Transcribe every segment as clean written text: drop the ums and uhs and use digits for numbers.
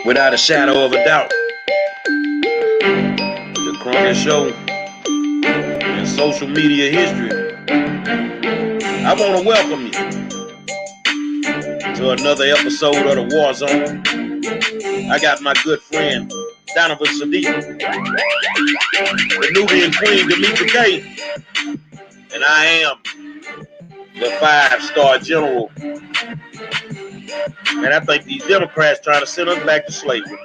Without a shadow of a doubt, the crummiest show in social media history. I want to welcome you to another episode of the War Zone. I got my good friend Donovan Sadiq, the Nubian Queen Demetra K, and I am the 5-star general. And I think these Democrats trying to send us back to slavery.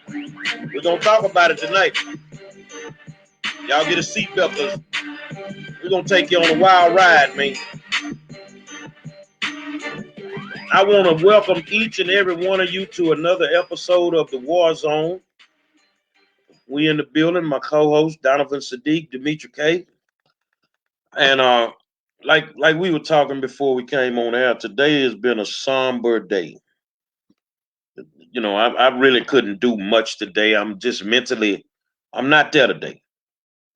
We're going to talk about it tonight. Y'all get a seatbelt because we're going to take you on a wild ride, man. I want to welcome each and every one of you to another episode of the War Zone. We in the building, my co-host Donovan Sadiq, Demetra K. And like we were talking before we came on air, today has been a somber day. You know, I really couldn't do much today. I'm just mentally, I'm not there today.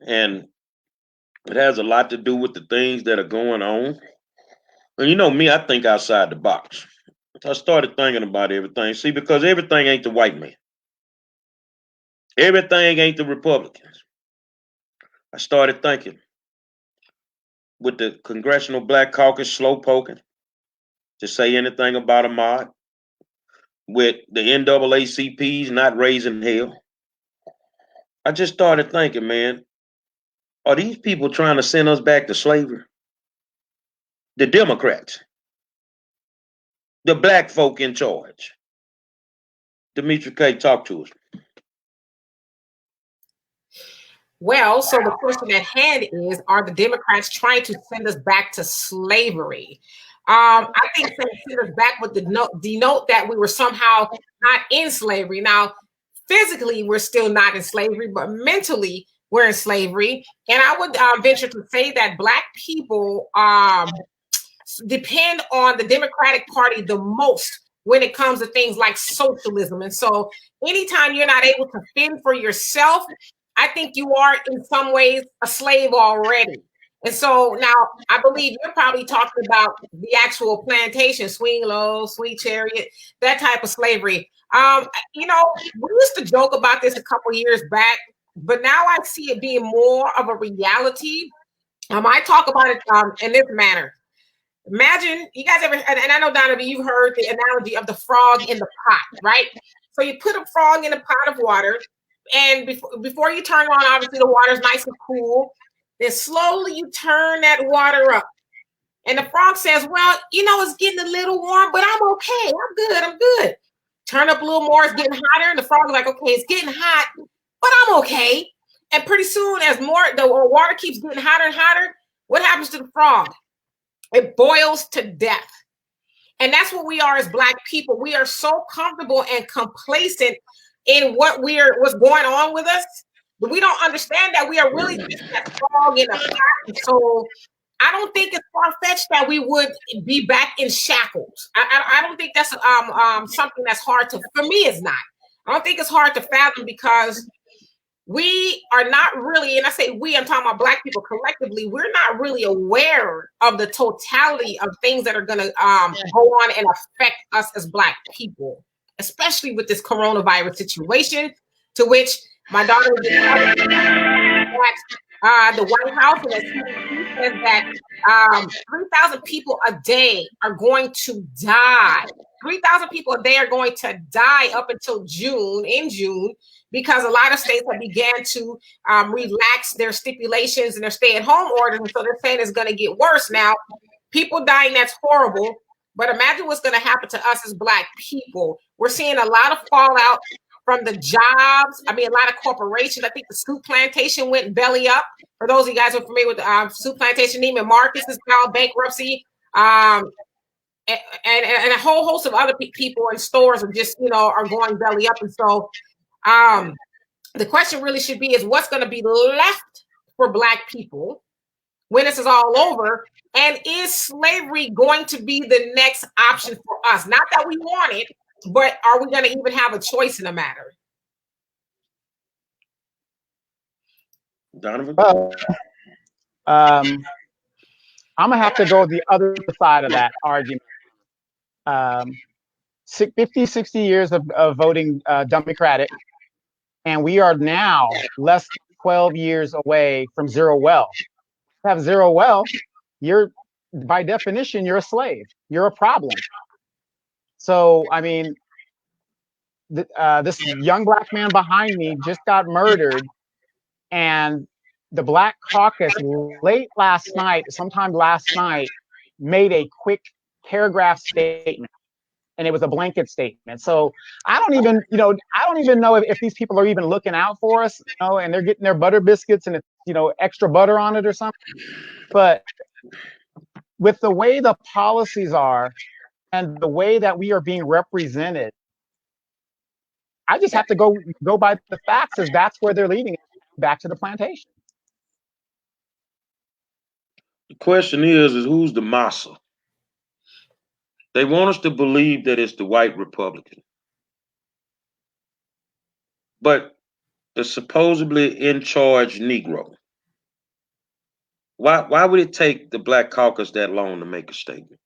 And it has a lot to do with the things that are going on. And you know me, I think outside the box. I started thinking about everything. See, because everything ain't the white man. Everything ain't the Republicans. I started thinking with the Congressional Black Caucus slow poking to say anything about Ahmaud, with the NAACPs not raising hell. I just started thinking, man, are these people trying to send us back to slavery? The Democrats, the black folk in charge. Demetra K, talk to us. Well, so the question at hand is, are the Democrats trying to send us back to slavery? I think send us back would denote that we were somehow not in slavery. Now, physically, we're still not in slavery, but mentally, we're in slavery. And I would venture to say that Black people depend on the Democratic Party the most when it comes to things like socialism. And so anytime you're not able to fend for yourself, I think you are in some ways a slave already. And so now I believe you're probably talking about the actual plantation, swing low, sweet chariot, that type of slavery. You know, we used to joke about this a couple years back, but now I see it being more of a reality. I talk about it in this manner. Imagine you guys ever, and I know Donovan, you've heard the analogy of the frog in the pot, right? So you put a frog in a pot of water, and before you turn on, obviously the water's nice and cool. Then slowly you turn that water up. And the frog says, well, you know, it's getting a little warm, but I'm okay. I'm good. Turn up a little more, it's getting hotter. And the frog's like, okay, it's getting hot, but I'm okay. And pretty soon, as the water keeps getting hotter and hotter, what happens to the frog? It boils to death. And that's what we are as Black people. We are so comfortable and complacent in what's going on with us, but we don't understand that we are really just that frog in a pot. So I don't think it's far-fetched that we would be back in shackles. I don't think that's something that's hard to, for me, it's not. I don't think it's hard to fathom because we are not really, and I say we, I'm talking about Black people collectively, we're not really aware of the totality of things that are going to go on and affect us as Black people, especially with this coronavirus situation, to which my daughter was at the White House, and CDC says that 3,000 people a day are going to die. 3,000 people a day are going to die up until in June, because a lot of states have began to relax their stipulations and their stay-at-home orders. And so they're saying it's going to get worse. Now, people dying, that's horrible. But imagine what's going to happen to us as Black people. We're seeing a lot of fallout from the jobs. I mean, a lot of corporations. I think the Scoop Plantation went belly up. For those of you guys who are familiar with the Scoop Plantation, Neiman Marcus is filed bankruptcy. And a whole host of other people and stores are just, are going belly up. And so the question really should be is what's going to be left for Black people when this is all over? And is slavery going to be the next option for us? Not that we want it, but are we going to even have a choice in the matter? Donovan? Well, I'm going to have to go the other side of that argument. 50, 60 years of voting Democratic, and we are now less than 12 years away from zero wealth. To have zero wealth, you're, by definition, you're a slave. You're a problem. So, I mean, this young black man behind me just got murdered, and the Black Caucus sometime last night, made a quick paragraph statement, and it was a blanket statement. So I don't even know if these people are even looking out for us, and they're getting their butter biscuits and it's, extra butter on it or something. But with the way the policies are and the way that we are being represented, I just have to go by the facts, as that's where they're leading us, back to the plantation. The question is who's the massa? They want us to believe that it's the white Republican. But the supposedly in charge Negro. Why would it take the Black Caucus that long to make a statement?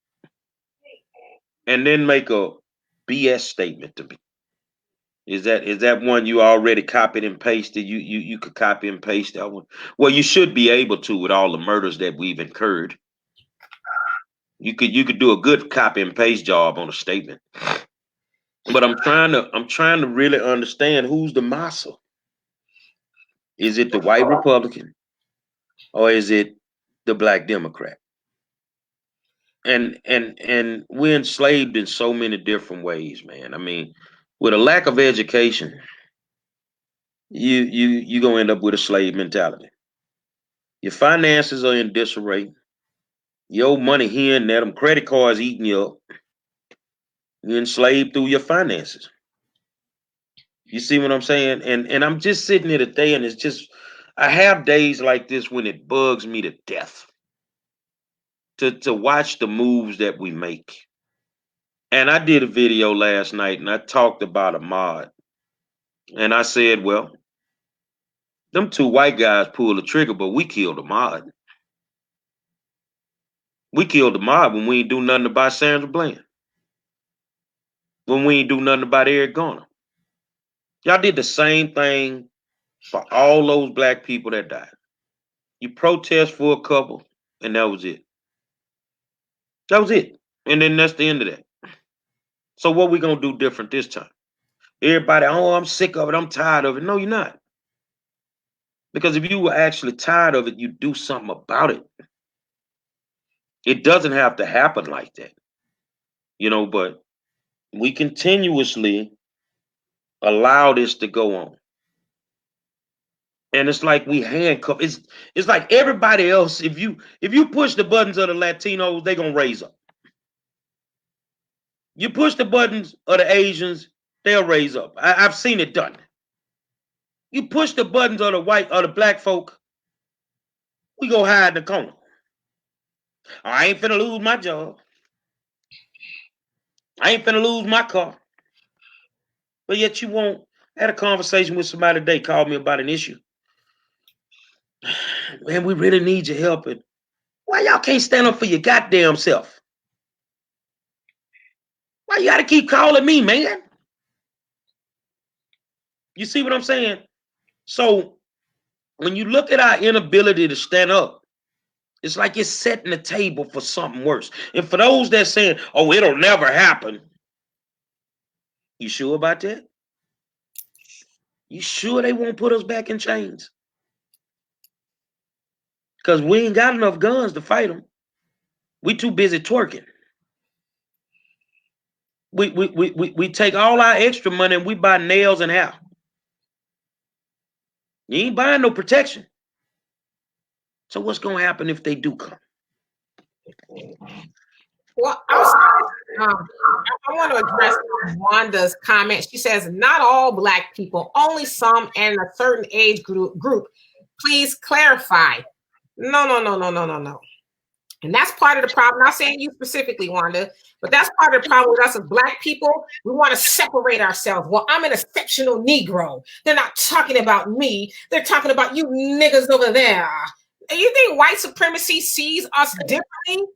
And then make a BS statement to me? Is that one you already copied and pasted? You could copy and paste that one. Well, you should be able to with all the murders that we've incurred. You could do a good copy and paste job on a statement. But I'm trying to really understand who's the massa. Is it the white Republican or is it the Black Democrat? And we're enslaved in so many different ways, man. I mean, with a lack of education, you gonna end up with a slave mentality. Your finances are in disarray. Your money here and there, them credit cards eating you up. You're enslaved through your finances. You see what I'm saying? And I'm just sitting here today, and it's just, I have days like this when it bugs me to death to watch the moves that we make. And I did a video last night, and I talked about Ahmaud. And I said, well, them two white guys pulled the trigger, but we killed Ahmaud. We killed Ahmaud when we ain't do nothing about Sandra Bland. When we ain't do nothing about Eric Garner. Y'all did the same thing for all those black people that died. You protest for a couple, and that was it. That was it. And then that's the end of that. So what we gonna do different this time? Everybody, oh, I'm sick of it, I'm tired of it. No, you're not. Because if you were actually tired of it, you do something about it. It doesn't have to happen like that. But we continuously allow this to go on. And it's like we handcuff. It's like everybody else. If you push the buttons of the Latinos, they're gonna raise up. You push the buttons of the Asians, they'll raise up. I've seen it done. You push the buttons of the white or the black folk, we go hide in the corner. I ain't finna lose my job. I ain't finna lose my car. But yet you won't. I had a conversation with somebody today, called me about an issue. Man, we really need your help. And why y'all can't stand up for your goddamn self? Why you gotta keep calling me, man? You see what I'm saying? So when you look at our inability to stand up, it's like it's setting the table for something worse. And for those that saying, oh, it'll never happen. You sure about that? You sure they won't put us back in chains? Because we ain't got enough guns to fight them. We too busy twerking. We take all our extra money and we buy nails and hair. You ain't buying no protection. So what's going to happen if they do come? Well, I want to address Wanda's comment. She says, not all black people, only some and a certain age group. Please clarify. No. And that's part of the problem. I'm not saying you specifically, Wanda, but that's part of the problem with us as black people. We want to separate ourselves. Well, I'm an exceptional Negro. They're not talking about me. They're talking about you niggas over there. And you think white supremacy sees us differently?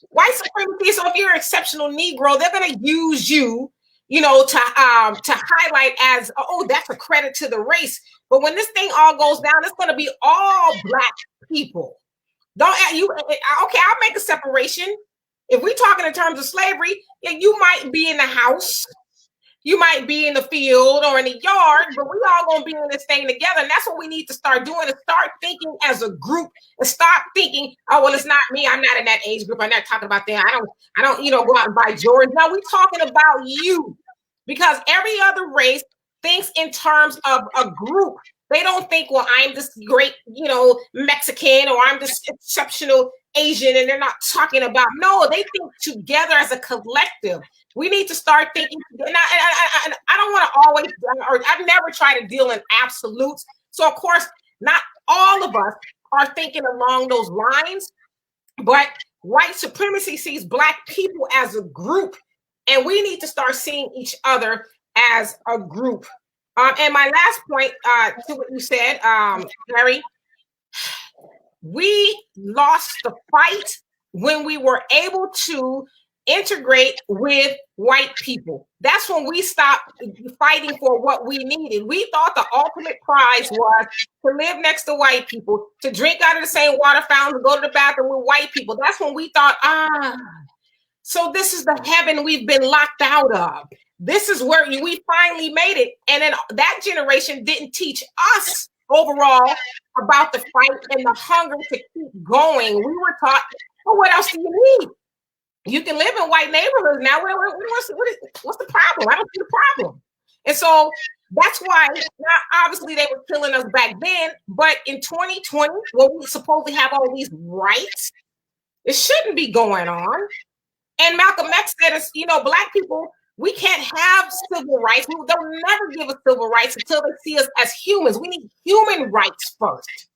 White supremacy, so if you're an exceptional Negro, they're going to use you to highlight as, oh, that's a credit to the race. But when this thing all goes down, it's going to be all Black people. Don't you? Okay, I'll make a separation. If we're talking in terms of slavery, yeah, you might be in the house, you might be in the field or in the yard, but we all gonna be in this thing together. And that's what we need to start doing, is start thinking as a group and start thinking, oh, well, it's not me. I'm not in that age group. I'm not talking about that. I don't, go out and buy Jordans. No, we're talking about you, because every other race thinks in terms of a group. They don't think, well, I'm this great, Mexican, or I'm this exceptional Asian, and they're not talking about, no, they think together as a collective. We need to start thinking, and I don't want to always, or I've never tried to deal in absolutes. So of course, not all of us are thinking along those lines, but white supremacy sees Black people as a group, and we need to start seeing each other as a group. And my last point to what you said, Larry, we lost the fight when we were able to integrate with white people. That's when we stopped fighting for what we needed. We thought the ultimate prize was to live next to white people, to drink out of the same water fountain, to go to the bathroom with white people. That's when we thought, so this is the heaven we've been locked out of. This is where we finally made it. And then that generation didn't teach us overall about the fight and the hunger to keep going. We were taught, well, what else do you need? You can live in white neighborhoods now. What's the problem? I don't see the problem. And so that's why, obviously, they were killing us back then. But in 2020, when we supposedly have all these rights, it shouldn't be going on. And Malcolm X said, Black people, we can't have civil rights. They'll never give us civil rights until they see us as humans. We need human rights first.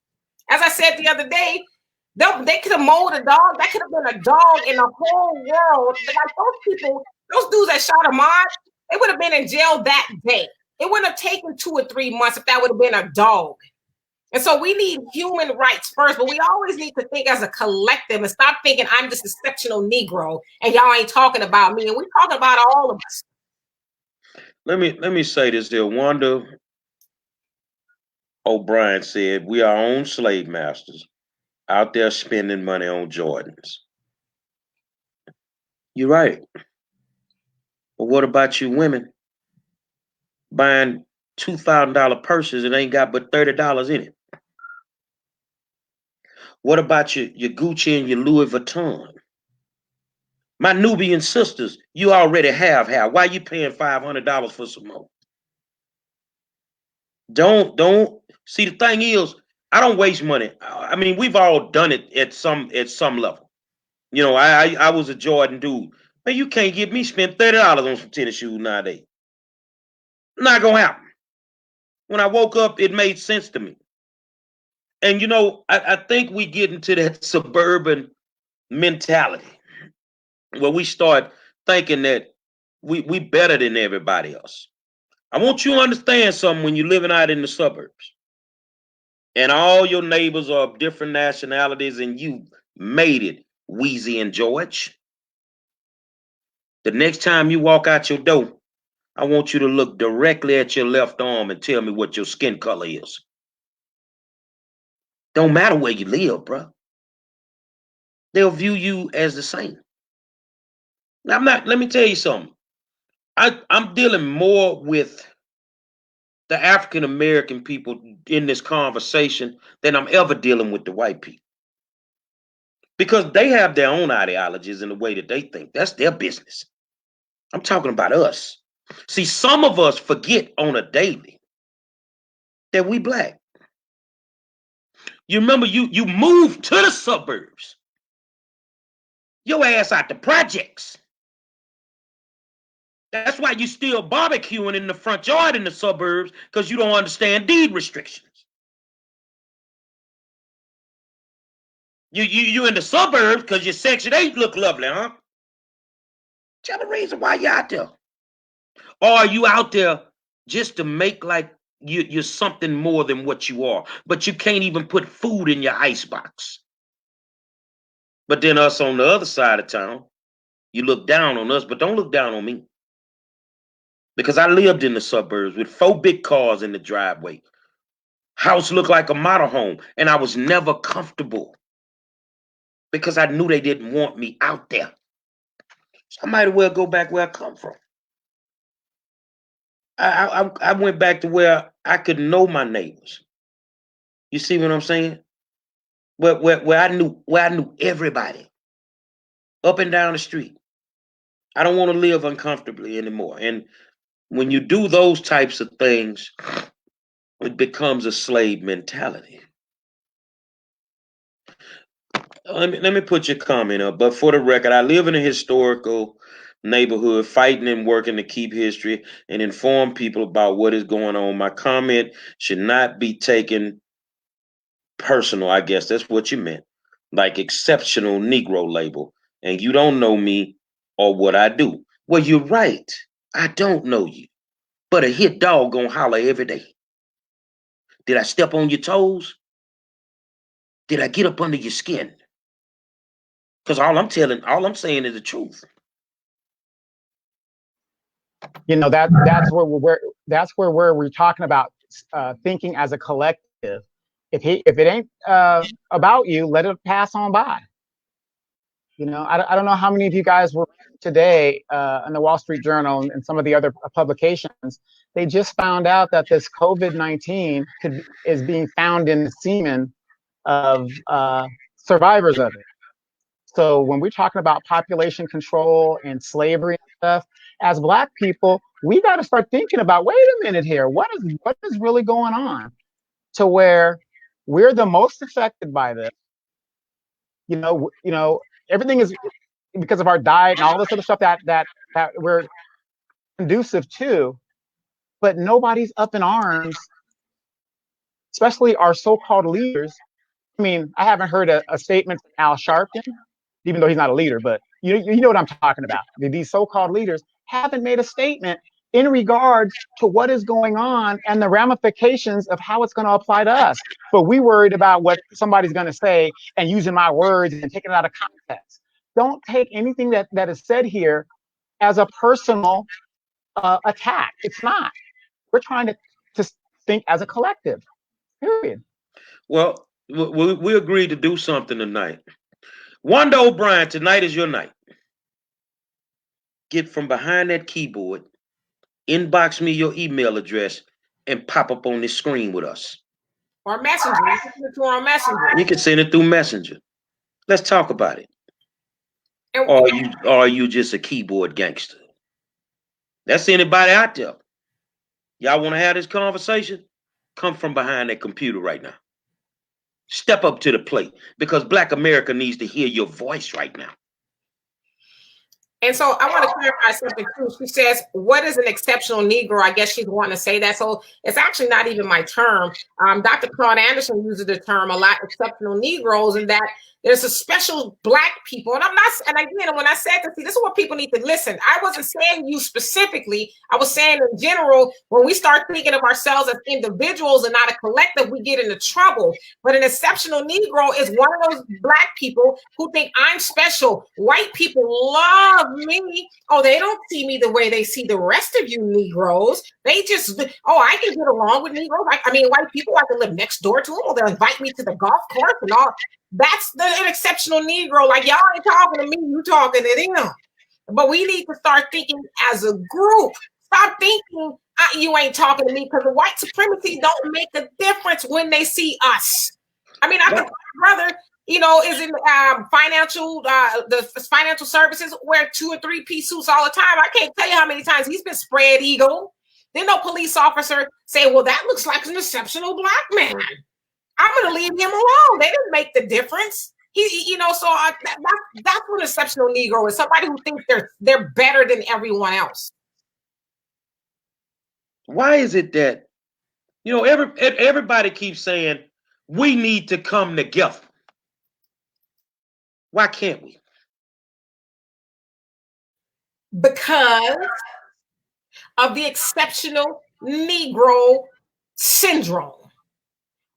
As I said the other day, they could have molded a dog. That could have been a dog in the whole world. But like those people, those dudes that shot Ahmaud, they would have been in jail that day. It wouldn't have taken 2 or 3 months if that would have been a dog. And so we need human rights first, but we always need to think as a collective and stop thinking I'm just a sectional Negro and y'all ain't talking about me. And we're talking about all of us. Let me say this there. Wanda O'Brien said, we are our own slave masters out there spending money on Jordans. You're right. But what about you women buying $2,000 purses that ain't got but $30 in it? What about your Gucci and your Louis Vuitton? My Nubian sisters, you already have. Why you paying $500 for some more? Don't. See, the thing is, I don't waste money. I mean, we've all done it at some level. I was a Jordan dude. Man, you can't get me spend $30 on some tennis shoes nowadays. Not gonna happen. When I woke up, it made sense to me. And I think we get into that suburban mentality where we start thinking that we better than everybody else. I want you to understand something when you're living out in the suburbs and all your neighbors are of different nationalities and you made it, Wheezy and George. The next time you walk out your door, I want you to look directly at your left arm and tell me what your skin color is. Don't matter where you live, bro. They'll view you as the same. Now, let me tell you something. I'm dealing more with the African American people in this conversation than I'm ever dealing with the white people. Because they have their own ideologies and the way that they think. That's their business. I'm talking about us. See, some of us forget on a daily that we Black. You remember you moved to the suburbs. Your ass out the projects. That's why you still barbecuing in the front yard in the suburbs, because you don't understand deed restrictions. You in the suburbs because your Section 8 look lovely, huh? Tell the reason why you're out there. Or are you out there just to make like you're something more than what you are, but you can't even put food in your icebox? But then us on the other side of town, you look down on us, but don't look down on me. because I lived in the suburbs with 4 big cars in the driveway. House looked like a model home, and I was never comfortable because I knew they didn't want me out there. So I might as well go back where I come from. I went back to where I could know my neighbors. You see what I'm saying? Where I knew everybody up and down the street. I don't want to live uncomfortably anymore. And when you do those types of things, it becomes a slave mentality. Let me put your comment up. But for the record, I live in a historical neighborhood, fighting and working to keep history and inform people about what is going on. My comment should not be taken personal. I guess that's what you meant. Like exceptional Negro label. And you don't know me or what I do. Well, you're right. I don't know you. But a hit dog gonna holler every day. Did I step on your toes? Did I get up under your skin? Because all I'm saying is the truth. You know, that's where we're talking about thinking as a collective. If it ain't about you, let it pass on by. You know, I don't know how many of you guys were today in the Wall Street Journal and some of the other publications. They just found out that this COVID-19 is being found in the semen of survivors of it. So when we're talking about population control and slavery and stuff, as Black people, we got to start thinking about, wait a minute here, what is really going on, to where we're the most affected by this. You know, everything is because of our diet and all this other stuff that we're conducive to, but nobody's up in arms, especially our so-called leaders. I mean, I haven't heard a statement from Al Sharpton, even though he's not a leader, but you know what I'm talking about. These so-called leaders haven't made a statement in regards to what is going on and the ramifications of how it's going to apply to us. But we worried about what somebody's going to say and using my words and taking it out of context. Don't take anything that is said here as a personal attack. It's not. We're trying to think as a collective, period. Well, we agreed to do something tonight. Wanda O'Brien, tonight is your night. Get from behind that keyboard, inbox me your email address, and pop up on this screen with us. Or Messenger. You can send it to our Messenger. You can send it through Messenger. Let's talk about it. And Or are you just a keyboard gangster? That's anybody out there. Y'all want to have this conversation? Come from behind that computer right now. Step up to the plate, because Black America needs to hear your voice right now. And so I want to clarify something too. She says, what is an exceptional Negro? I guess she's wanting to say that. So it's actually not even my term. Dr. Claude Anderson uses the term a lot, exceptional Negroes, and that there's a special Black people. And I'm not, and again, when I said this is what people need to listen. I wasn't saying you specifically. I was saying in general, when we start thinking of ourselves as individuals and not a collective, we get into trouble. But an exceptional Negro is one of those Black people who think I'm special. White people love me. Oh, they don't see me the way they see the rest of you Negroes. They just, I can get along with Negroes. I mean, white people, I can live next door to them, or they'll invite me to the golf course and all. That's an exceptional Negro. Like, y'all ain't talking to me, you talking to them. But we need to start thinking as a group. Stop thinking you ain't talking to me, because the white supremacy don't make a difference when they see us. I mean, I think my brother, is in the financial services, wear 2 or 3 piece suits all the time. I can't tell you how many times he's been spread eagle. Then no police officer say, well, that looks like an exceptional Black man. I'm going to leave him alone. They didn't make the difference. So that's what an exceptional Negro is. Somebody who thinks they're better than everyone else. Why is it that, everybody keeps saying we need to come together? Why can't we? Because of the exceptional Negro syndrome.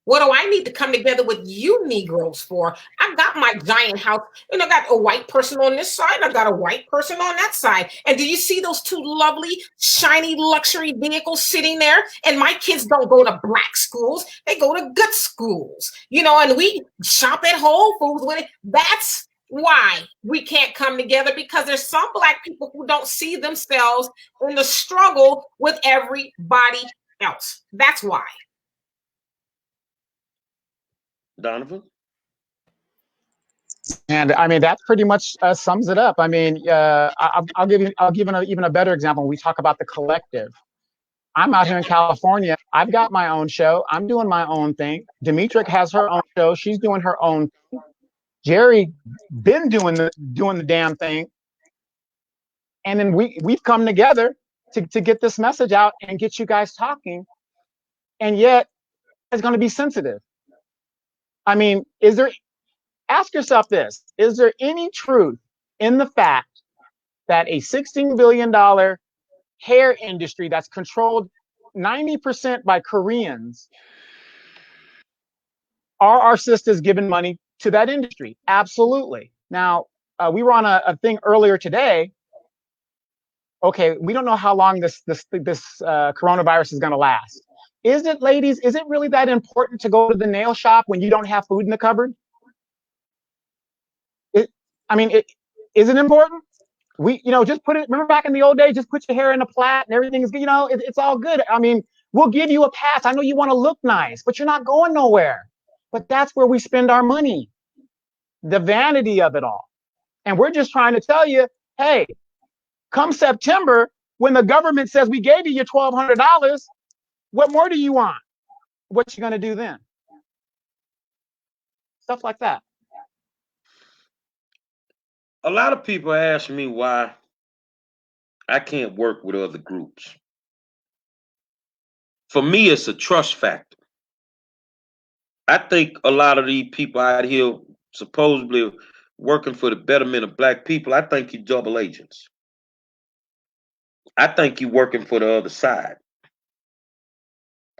What do I need to come together with you Negroes for? I've got my giant house, and I got a white person on this side, I got a white person on that side. And do you see those two lovely, shiny luxury vehicles sitting there? And my kids don't go to black schools, they go to good schools, you know, and we shop at Whole Foods with it. That's why we can't come together, because there's some black people who don't see themselves in the struggle with everybody else. That's why. Donovan? And I mean, that pretty much sums it up. I mean, I'll give even a better example. We talk about the collective. I'm out here in California. I've got my own show. I'm doing my own thing. Demetric has her own show. She's doing her own thing. Jerry been doing the damn thing. And then we've come together to get this message out and get you guys talking. And yet it's going to be sensitive. I mean, ask yourself this, is there any truth in the fact that a $16 billion hair industry that's controlled 90% by Koreans, are our sisters giving money to that industry? Absolutely. Now, we were on a thing earlier today. Okay, we don't know how long this coronavirus is going to last. Is it, ladies, is it really that important to go to the nail shop when you don't have food in the cupboard? Is it important? Just put it, remember back in the old days, just put your hair in a plait and everything is, it's all good. I mean, we'll give you a pass. I know you want to look nice, but you're not going nowhere. But that's where we spend our money, the vanity of it all. And we're just trying to tell you, hey, come September, when the government says we gave you your $1,200, what more do you want? What you going to do then? Stuff like that. A lot of people ask me why I can't work with other groups. For me, it's a trust factor. I think a lot of these people out here supposedly working for the betterment of black people, I think you're double agents. I think you're working for the other side.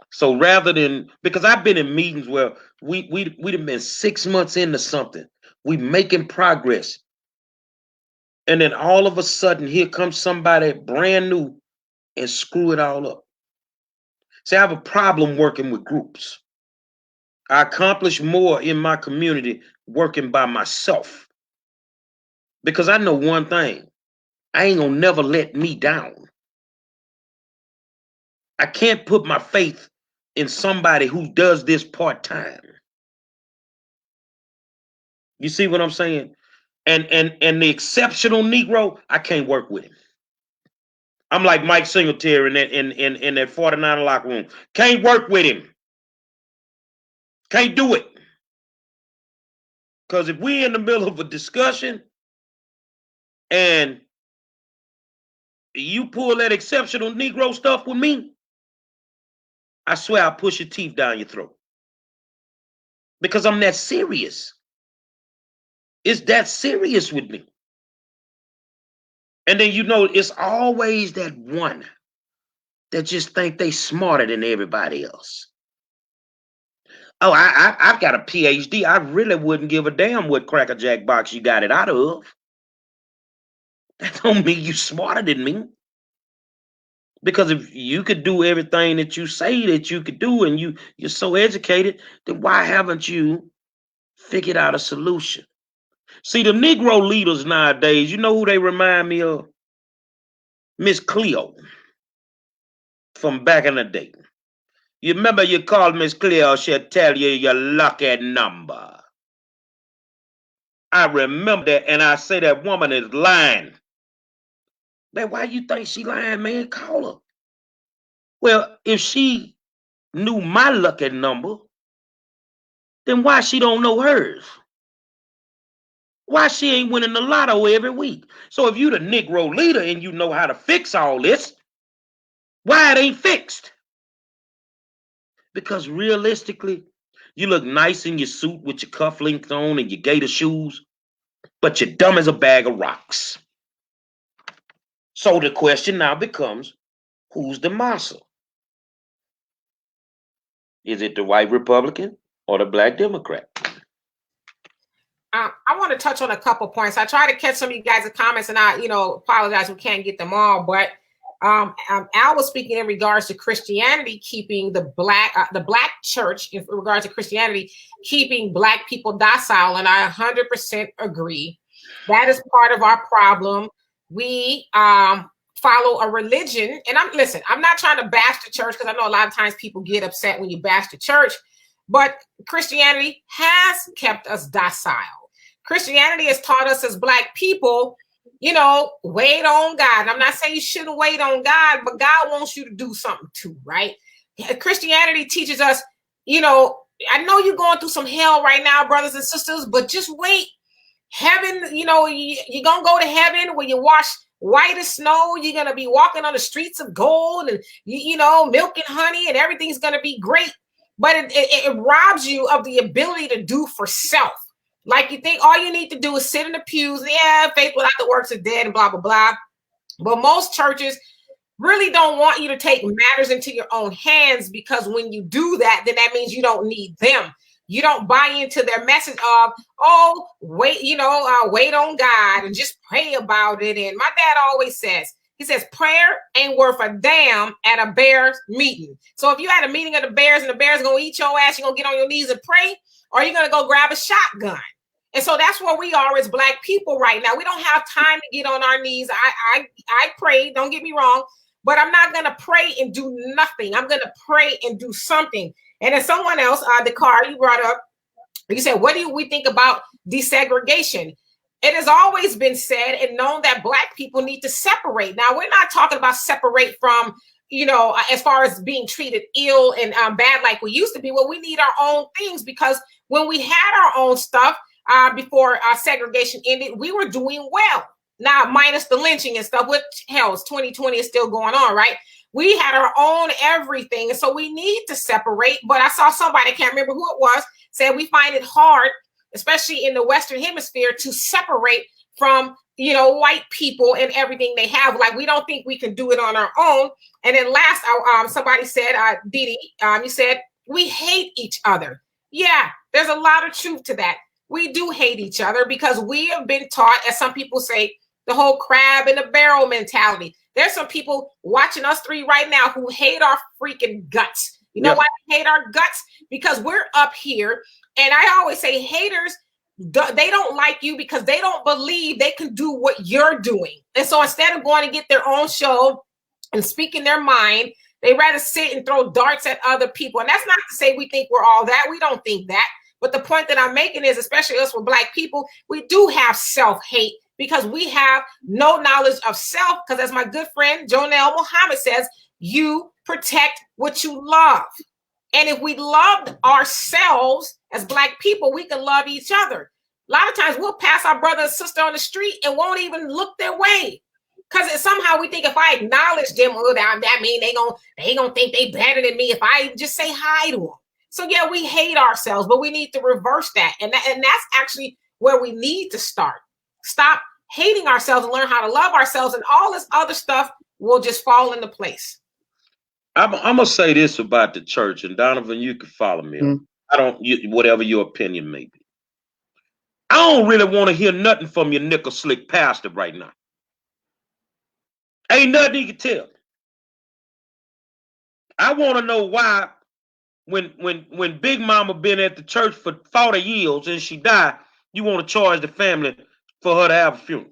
So rather than, because I've been in meetings where we'd have been 6 months into something, we making progress. And then all of a sudden, here comes somebody brand new and screw it all up. See, I have a problem working with groups. I accomplish more in my community working by myself. Because I know one thing, I ain't gonna never let me down. I can't put my faith in somebody who does this part-time. You see what I'm saying? And the exceptional Negro, I can't work with him. I'm like Mike Singletary in that 49 locker room. Can't work with him. Can't do it. Because if we're in the middle of a discussion and you pull that exceptional Negro stuff with me, I swear I'll push your teeth down your throat. Because I'm that serious. It's that serious with me. And then it's always that one that just think they smarter than everybody else. Oh, I've got a PhD. I really wouldn't give a damn what Cracker Jack box you got it out of. That don't mean you smarter than me. Because if you could do everything that you say that you could do and you're so educated, then why haven't you figured out a solution? See, the Negro leaders nowadays, you know who they remind me of? Miss Cleo from back in the day. You remember you called Miss Cleo, she'll tell you your lucky number. I remember that, and I say that woman is lying. Then why you think she lying, man? Call her. Well, if she knew my lucky number, then why she don't know hers? Why she ain't winning the lotto every week? So if you the Negro leader and you know how to fix all this, why it ain't fixed? Because realistically, you look nice in your suit with your cufflinks on and your gator shoes, but you're dumb as a bag of rocks. So the question now becomes, who's the massa? Is it the white Republican or the black Democrat? I want to touch on a couple points. I try to catch some of you guys' comments, and I, apologize we can't get them all. But Al was speaking in regards to Christianity keeping the black church, in regards to Christianity keeping black people docile, and I 100% agree. That is part of our problem. We follow a religion, and I'm not trying to bash the church, because I know a lot of times people get upset when you bash the church, but Christianity has kept us docile. Christianity has taught us as black people, wait on God. I'm not saying you shouldn't wait on God, but God wants you to do something too, right? Christianity teaches us, I know you're going through some hell right now, brothers and sisters, but just wait. Heaven, you're going to go to heaven where you wash white as snow. You're going to be walking on the streets of gold and, milk and honey, and everything's going to be great. But it robs you of the ability to do for self. Like, you think all you need to do is sit in the pews. Yeah, faith without the works is dead and blah, blah, blah. But most churches really don't want you to take matters into your own hands, because when you do that, then that means you don't need them. You don't buy into their message of, wait, wait on God and just pray about it. And my dad always says, he says, prayer ain't worth a damn at a Bears meeting. So if you had a meeting of the Bears and the Bears going to eat your ass, you're going to get on your knees and pray, or you're going to go grab a shotgun. And so that's where we are as black people right now. We don't have time to get on our knees. I pray, don't get me wrong, but I'm not going to pray and do nothing. I'm going to pray and do something. And then someone else, the car you brought up, you said, what do we think about desegregation? It has always been said and known that black people need to separate. Now, we're not talking about separate from, as far as being treated ill and bad like we used to be. Well, we need our own things, because when we had our own stuff before segregation ended, we were doing well. Now, minus the lynching and stuff, which, hell, it's 2020 is still going on, right? We had our own everything. And so we need to separate. But I saw somebody, I can't remember who it was, said we find it hard, especially in the Western Hemisphere, to separate from, white people and everything they have. Like, we don't think we can do it on our own. And then last, somebody said, Didi, you said, we hate each other. Yeah, there's a lot of truth to that. We do hate each other because we have been taught, as some people say, the whole crab in the barrel mentality. There's some people watching us three right now who hate our freaking guts. You know why they hate our guts? Because we're up here. And I always say haters, they don't like you because they don't believe they can do what you're doing. And so instead of going to get their own show and speaking their mind, they rather sit and throw darts at other people. And that's not to say we think we're all that. We don't think that. But the point that I'm making is, especially us with black people, we do have self-hate because we have no knowledge of self. Because as my good friend Jonel Muhammad says, you protect what you love. And if we loved ourselves as black people, we can love each other. A lot of times we'll pass our brother and sister on the street and won't even look their way. Because somehow we think if I acknowledge them, that means they gonna think they better than me if I just say hi to them. So yeah, we hate ourselves, but we need to reverse that. And that's actually where we need to start. Stop hating ourselves and learn how to love ourselves, and all this other stuff will just fall into place. I'm gonna say this about the church, and Donovan, you can follow me. Whatever your opinion may be. I don't really want to hear nothing from your nickel slick pastor right now. Ain't nothing he can tell. I want to know why when Big Mama been at the church for 40 years and she died, you want to charge the family for her to have a funeral.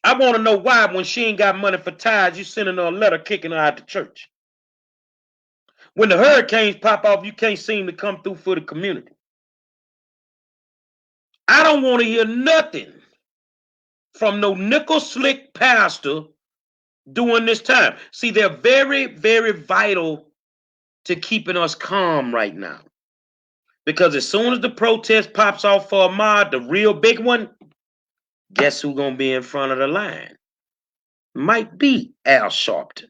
I want to know why when she ain't got money for tithes, you sending her a letter kicking her out the church. When the hurricanes pop off, you can't seem to come through for the community. I don't want to hear nothing from no nickel slick pastor during this time. See, they're very, very vital to keeping us calm right now. Because as soon as the protest pops off for Ahmaud, the real big one, guess who's going to be in front of the line? Might be Al Sharpton.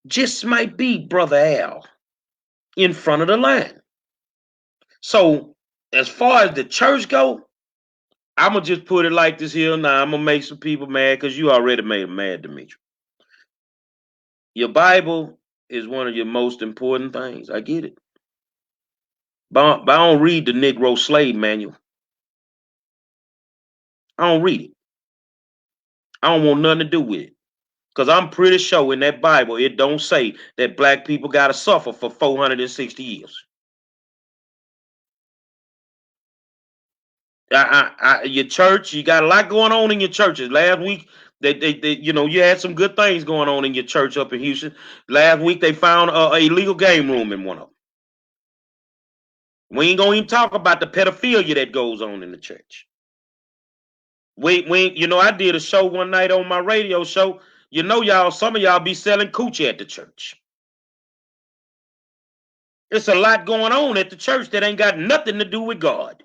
Just might be Brother Al in front of the line. So as far as the church go, I'm going to just put it like this here. Now, I'm going to make some people mad because you already made them mad, Demetri. Your Bible is one of your most important things. I get it. But I don't read the Negro slave manual. I don't read it. I don't want nothing to do with it. Because I'm pretty sure in that Bible, it don't say that black people got to suffer for 460 years. Your church, you got a lot going on in your churches. Last week, they you had some good things going on in your church up in Houston. Last week, they found a illegal game room in one of them. We ain't gonna even talk about the pedophilia that goes on in the church. I did a show one night on my radio show. Some of y'all be selling coochie at the church. There's a lot going on at the church that ain't got nothing to do with God.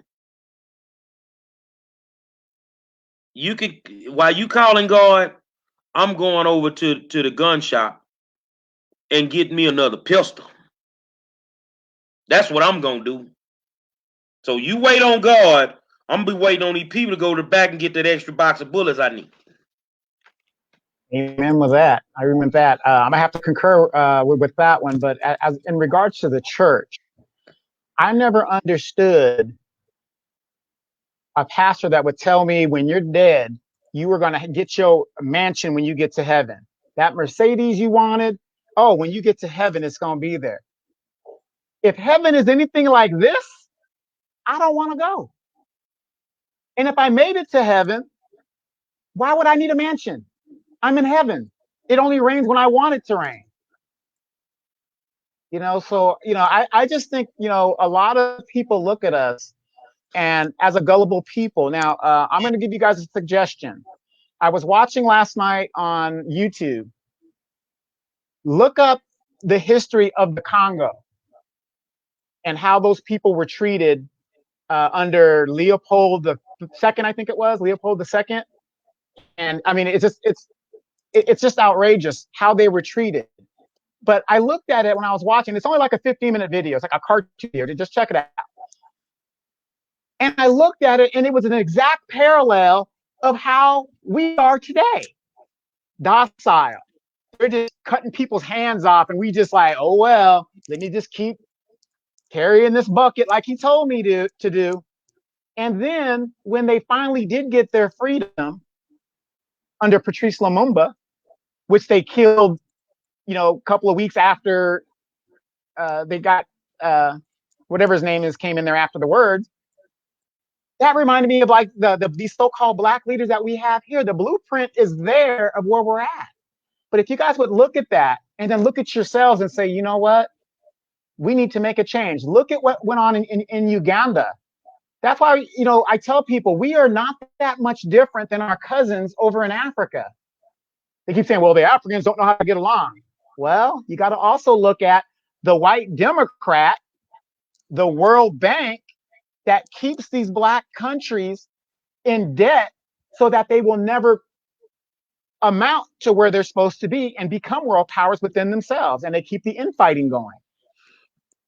While you calling God, I'm going over to the gun shop and get me another pistol. That's what I'm gonna do. So you wait on God. I'm gonna be waiting on these people to go to the back and get that extra box of bullets I need. Amen with that. I remember that. I'm gonna have to concur with that one. But as in regards to the church, I never understood a pastor that would tell me when you're dead, you were gonna get your mansion when you get to heaven. That Mercedes you wanted, oh, when you get to heaven, it's gonna be there. If heaven is anything like this, I don't want to go. And if I made it to heaven, why would I need a mansion? I'm in heaven. It only rains when I want it to rain. So, I just think, a lot of people look at us and as a gullible people. Now, I'm going to give you guys a suggestion. I was watching last night on YouTube. Look up the history of the Congo and how those people were treated under Leopold II, I think it was, Leopold II. And I mean, it's just outrageous how they were treated. But I looked at it when I was watching. It's only like a 15-minute video. It's like a cartoon video. Just check it out. And I looked at it, and it was an exact parallel of how we are today. Docile. They're just cutting people's hands off, and we just like, oh, well, let me just keep carrying this bucket like he told me to do. And then when they finally did get their freedom under Patrice Lumumba, which they killed, a couple of weeks after they got whatever his name is came in there after the words. That reminded me of like these so-called black leaders that we have here. The blueprint is there of where we're at. But if you guys would look at that and then look at yourselves and say, you know what? We need to make a change. Look at what went on in Uganda. That's why, I tell people we are not that much different than our cousins over in Africa. They keep saying, well, the Africans don't know how to get along. Well, you got to also look at the white Democrat, the World Bank, that keeps these black countries in debt so that they will never amount to where they're supposed to be and become world powers within themselves. And they keep the infighting going.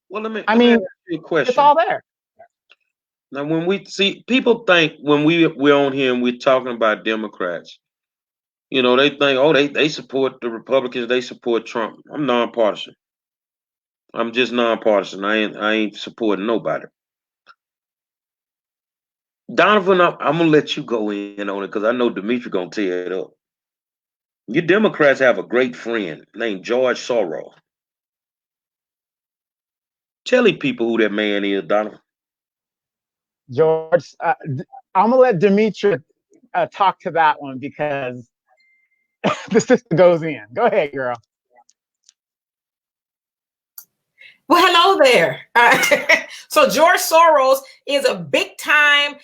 Well, let me ask you a question. It's all there. Now, when we see people think when we're on here and we're talking about Democrats, they think, they support the Republicans, they support Trump. I'm nonpartisan. I'm just nonpartisan. I ain't supporting nobody. Donovan, I'm gonna let you go in on it because I know Dimitri gonna tear it up. You Democrats have a great friend named George Soros. Tell the people who that man is, Donovan. George, I'm gonna let Dimitri talk to that one because the sister goes in. Go ahead, girl. Well, hello there. So George Soros is a big time.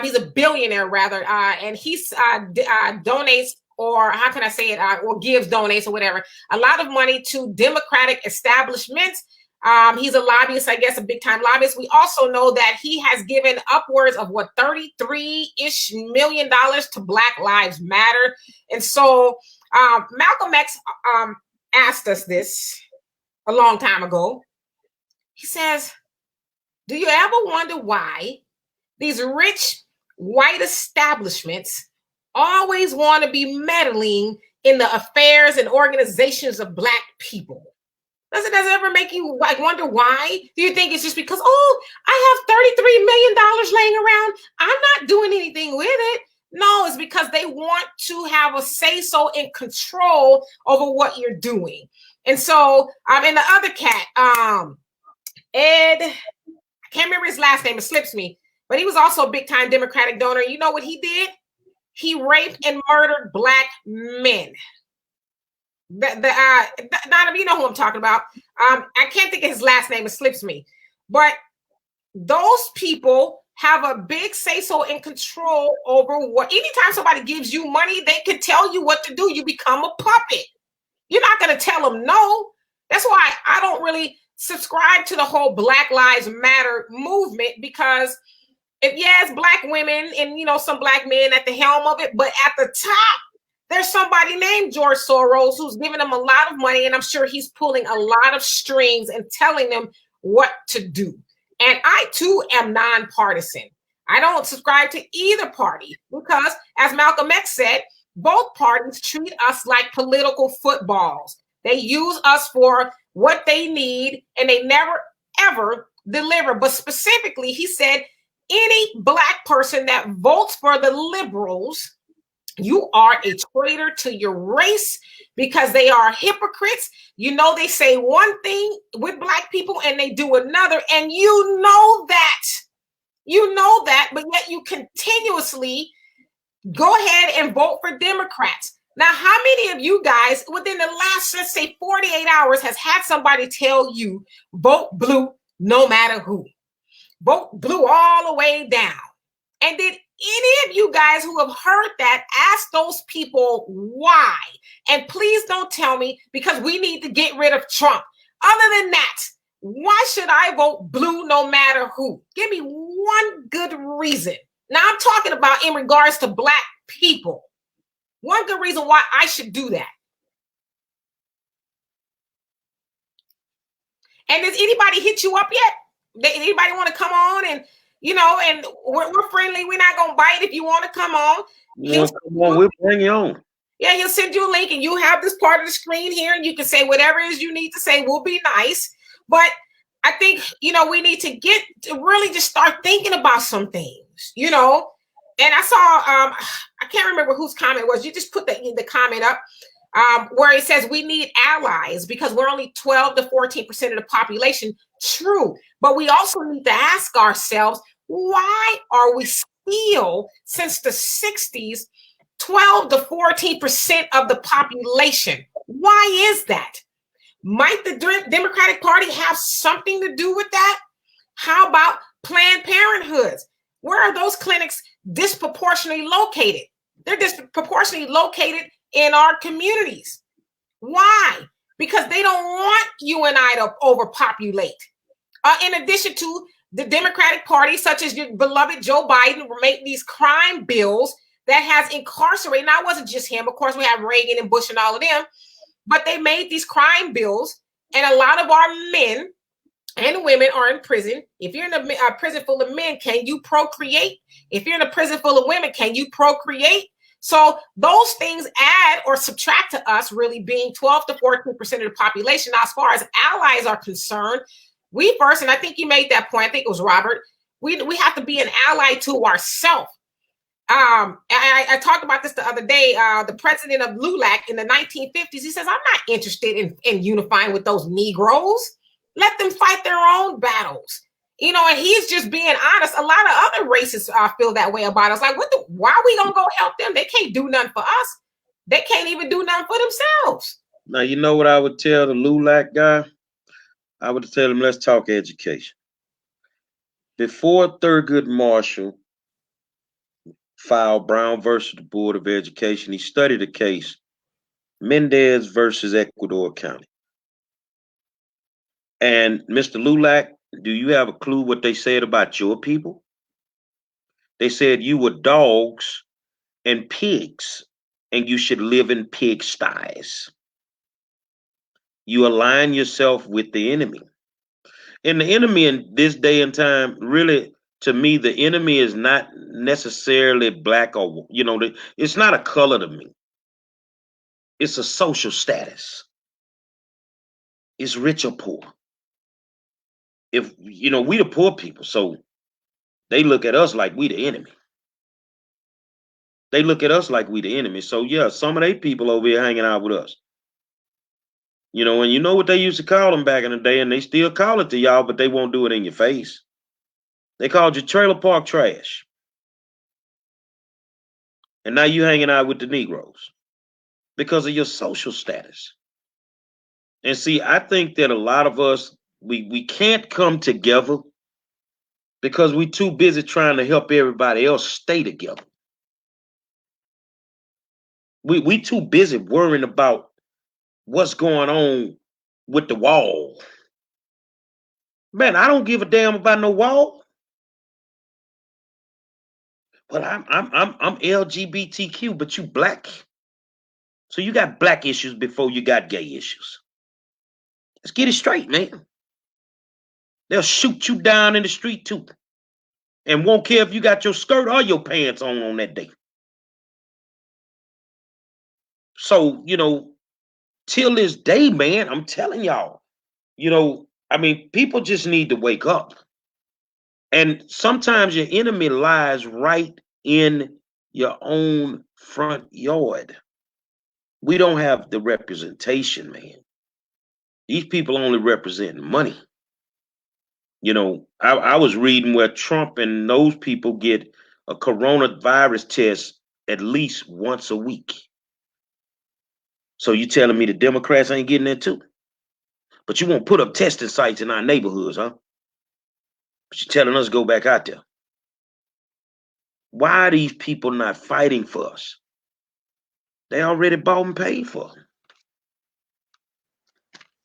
He's a billionaire rather, and he donates, or how can I say it, or gives, donates, or whatever, a lot of money to Democratic establishments. He's a lobbyist, I guess, a big time lobbyist. We also know that he has given upwards of $33-ish million to Black Lives Matter. And so Malcolm X asked us this a long time ago. He says, do you ever wonder why these rich white establishments always want to be meddling in the affairs and organizations of Black people? Does it ever make you like wonder why? Do you think it's just because, oh, I have $33 million laying around, I'm not doing anything with it? No, it's because they want to have a say-so and control over what you're doing. And so, and the other cat, Ed, I can't remember his last name, it slips me, but he was also a big-time Democratic donor. You know what he did? He raped and murdered Black men. Donovan, you know who I'm talking about. I can't think of his last name, it slips me. But those people have a big say-so and control over what. Anytime somebody gives you money, they can tell you what to do. You become a puppet. You're not going to tell them no. That's why I don't really subscribe to the whole Black Lives Matter movement, because it's Black women and, you know, some Black men at the helm of it, but at the top, there's somebody named George Soros who's giving them a lot of money, and I'm sure he's pulling a lot of strings and telling them what to do. And I, too, am nonpartisan. I don't subscribe to either party because, as Malcolm X said, both parties treat us like political footballs. They use us for what they need, and they never, ever deliver. But specifically, he said, any Black person that votes for the liberals, you are a traitor to your race because they are hypocrites. You know, they say one thing with Black people and they do another. And you know that, but yet you continuously go ahead and vote for Democrats. Now, how many of you guys within the last, let's say 48 hours has had somebody tell you vote blue no matter who? Vote blue all the way down. And did any of you guys who have heard that ask those people why? And please don't tell me because we need to get rid of Trump. Other than that, why should I vote blue no matter who? Give me one good reason. Now I'm talking about in regards to Black people. One good reason why I should do that. And does anybody hit you up yet? Anybody want to come on and, you know, and we're friendly. We're not going to bite if you want to come on. Come on, we'll bring you on. Yeah, he'll send you a link and you have this part of the screen here and you can say whatever it is you need to say. We'll be nice. But I think, you know, we need to get to really just start thinking about some things, you know. And I saw, I can't remember whose comment was. You just put the comment up where it says we need allies because we're only 12 to 14% of the population. True. But we also need to ask ourselves, why are we still, since the 60s, 12 to 14% of the population? Why is that? Might the Democratic Party have something to do with that? How about Planned Parenthoods? Where are those clinics disproportionately located? They're disproportionately located in our communities. Why? Because they don't want you and I to overpopulate. In addition to the Democratic Party, such as your beloved Joe Biden, will make these crime bills that has incarcerated. Now, it wasn't just him. Of course, we have Reagan and Bush and all of them. But they made these crime bills, and a lot of our men and women are in prison. If you're in a prison full of men, can you procreate? If you're in a prison full of women, can you procreate? So those things add or subtract to us really being 12 to 14% of the population. Now, as far as allies are concerned, we first, and I think you made that point, I think it was Robert, we have to be an ally to ourselves. I talked about this the other day. The president of LULAC in the 1950s, he says, I'm not interested in unifying with those Negroes. Let them fight their own battles. You know, and he's just being honest. A lot of other racists feel that way about us. Like, why are we going to go help them? They can't do nothing for us. They can't even do nothing for themselves. Now, you know what I would tell the LULAC guy? I would tell him, let's talk education. Before Thurgood Marshall filed Brown versus the Board of Education, he studied a case, Mendez versus Ecuador County. And Mr. LULAC, do you have a clue what they said about your people? They said you were dogs and pigs, and you should live in pigsties. You align yourself with the enemy. And the enemy in this day and time, really, to me, the enemy is not necessarily black or, you know, it's not a color to me. It's a social status. is rich or poor. If you know, we the poor people, so they look at us like we the enemy. They look at us like we the enemy. So yeah, some of they people over here hanging out with us. You know, and you know what they used to call them back in the day, and they still call it to y'all, but they won't do it in your face. They called you trailer park trash. And now you hanging out with the Negroes because of your social status. And see, I think that a lot of us, we can't come together because we too busy trying to help everybody else stay together. We too busy worrying about what's going on with the wall. Man, I don't give a damn about no wall. Well, I'm LGBTQ, but you black. So you got black issues before you got gay issues. Let's get it straight, man. They'll shoot you down in the street too. And won't care if you got your skirt or your pants on that day. So, you know, till this day, man, I'm telling y'all, you know, I mean, people just need to wake up. And sometimes your enemy lies right in your own front yard. We don't have the representation, man. These people only represent money. You know, I was reading where Trump and those people get a coronavirus test at least once a week. So you telling me the Democrats ain't getting that too? But you won't put up testing sites in our neighborhoods, huh? But you're telling us to go back out there. Why are these people not fighting for us? They already bought and paid for them.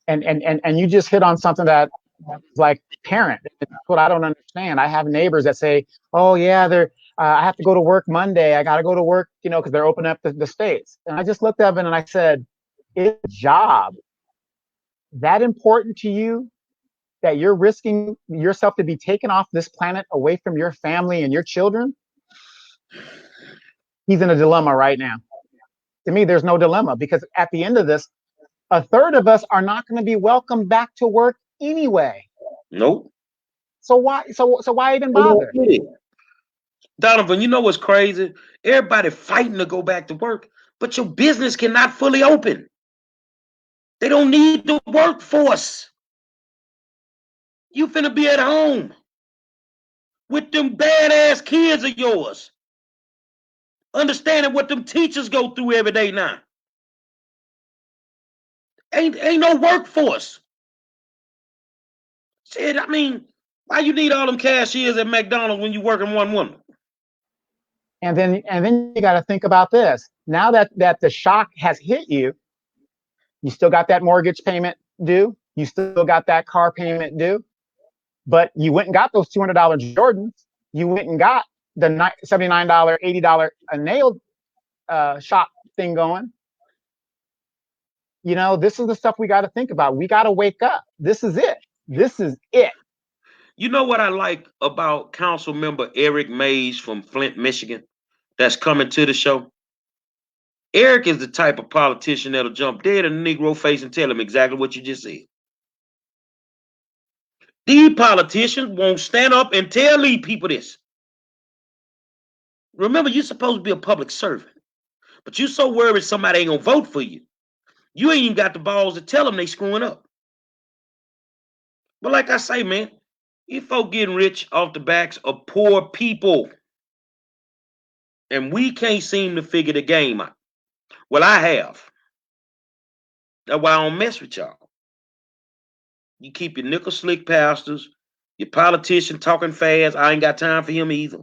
And you just hit on something that, like, parent. That's what I don't understand. I have neighbors that say, "Oh yeah, I have to go to work Monday. I got to go to work, you know, because they're opening up the states." And I just looked at them and I said, "Is job that important to you that you're risking yourself to be taken off this planet away from your family and your children?" He's in a dilemma right now. To me, there's no dilemma, because at the end of this, a third of us are not going to be welcomed back to work anyway. Nope. So why even bother? Donovan, you know what's crazy? Everybody fighting to go back to work, but your business cannot fully open. They don't need the workforce. You finna be at home with them badass kids of yours, understanding what them teachers go through every day now. Ain't no workforce. Shit, I mean, why you need all them cashiers at McDonald's when you working one woman? And then you got to think about this. Now that the shock has hit you, you still got that mortgage payment due. You still got that car payment due. But you went and got those $200 Jordans. You went and got the $79, $80 a nail shop thing going. You know, this is the stuff we got to think about. We got to wake up. This is it. This is it. You know what I like about Council Member Eric Mays from Flint, Michigan, that's coming to the show? Eric is the type of politician that'll jump dead in the Negro face and tell him exactly what you just said. These politicians won't stand up and tell these people this. Remember, you're supposed to be a public servant, but you're so worried somebody ain't gonna vote for you. You ain't even got the balls to tell them they screwing up. But like I say, man, you folk getting rich off the backs of poor people. And we can't seem to figure the game out. Well, I have. That's why I don't mess with y'all. You keep your nickel slick pastors, your politician talking fast. I ain't got time for him either.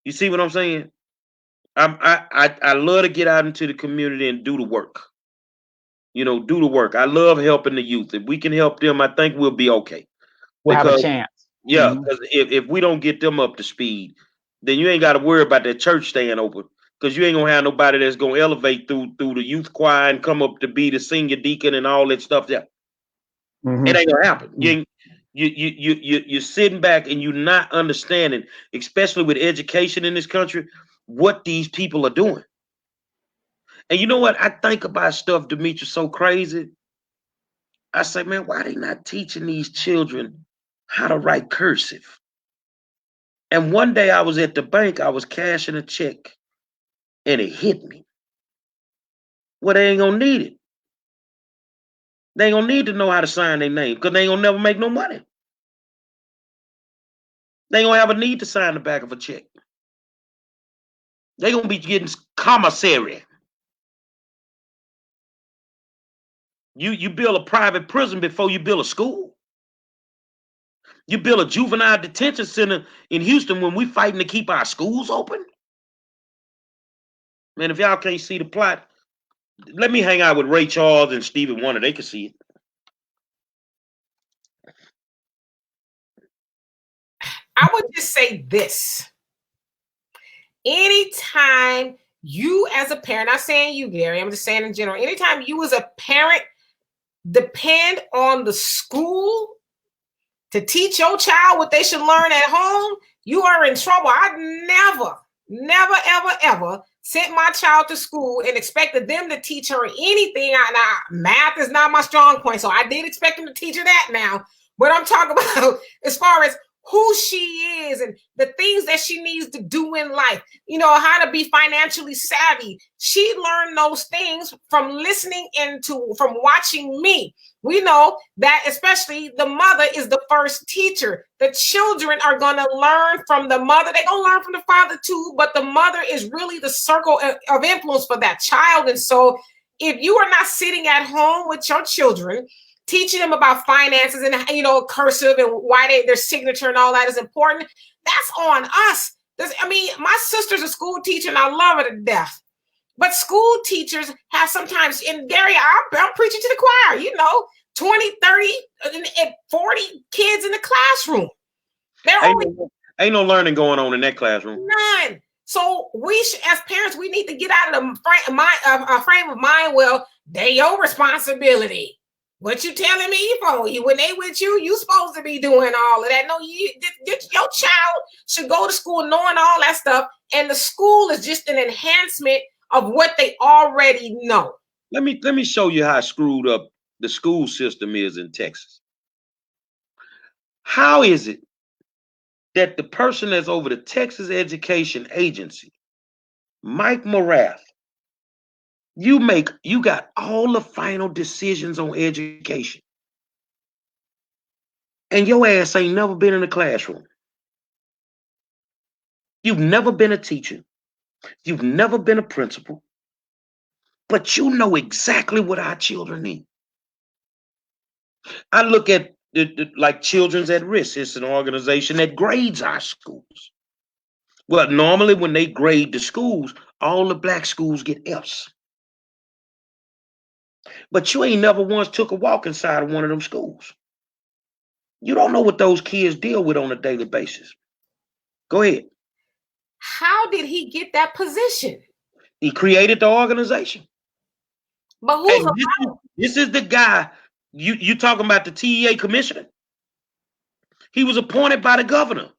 You see what I'm saying? I love to get out into the community and do the work. You know, do the work. I love helping the youth. If we can help them, I think we'll be okay. We'll have a chance. Yeah, because if we don't get them up to speed, then you ain't got to worry about that church staying open. Because you ain't gonna have nobody that's gonna elevate through the youth choir and come up to be the senior deacon and all that stuff. Yeah, it ain't gonna happen. You're sitting back and you're not understanding, especially with education in this country, what these people are doing. And you know what? I think about stuff, Demetrius, so crazy. I say, man, why they not teaching these children how to write cursive? And one day I was at the bank, I was cashing a check, and it hit me. Well, they ain't gonna need it. They ain't gonna need to know how to sign their name because they ain't gonna never make no money. They ain't gonna have a need to sign the back of a check. They gonna be getting commissary. You build a private prison before you build a school. You build a juvenile detention center in Houston when we fighting to keep our schools open. Man, if y'all can't see the plot, let me hang out with Ray Charles and Stevie Wonder. They can see it. I would just say this. Anytime you as a parent, not saying you, Gary, I'm just saying in general, anytime you as a parent depend on the school to teach your child what they should learn at home, you are in trouble. I never, ever sent my child to school and expected them to teach her anything. Math is not my strong point, so I did expect them to teach her that now. But I'm talking about as far as who she is and the things that she needs to do in life, how to be financially savvy. She learned those things from listening from watching me. We know that especially the mother is the first teacher. The children are going to learn from the mother. They're going to learn from the father too, but the mother is really the circle of influence for that child. And so if you are not sitting at home with your children, teaching them about finances and, cursive and why their signature and all that is important, that's on us. My sister's a school teacher and I love her to death. But school teachers have sometimes, and Gary, I'm preaching to the choir, 20, 30, and 40 kids in the classroom. Ain't no learning going on in that classroom. None. So we, as parents, we need to get out of the frame of mind. Well, they're your responsibility. What you telling me for? When they with you supposed to be doing all of that. No, your child should go to school knowing all that stuff, and the school is just an enhancement of what they already know. Let me show you how screwed up the school system is in Texas. How is it that the person that's over the Texas Education Agency, Mike Morath, you got all the final decisions on education, and your ass ain't never been in a classroom. You've never been a teacher. You've never been a principal, but you know exactly what our children need. I look at like Children's at Risk. It's an organization that grades our schools. Well, normally when they grade the schools, all the black schools get Fs. But you ain't never once took a walk inside of one of them schools. You don't know what those kids deal with on a daily basis. Go ahead. How did he get that position? He created the organization. But who's this is the guy you talking about, the TEA commissioner? He was appointed by the governor.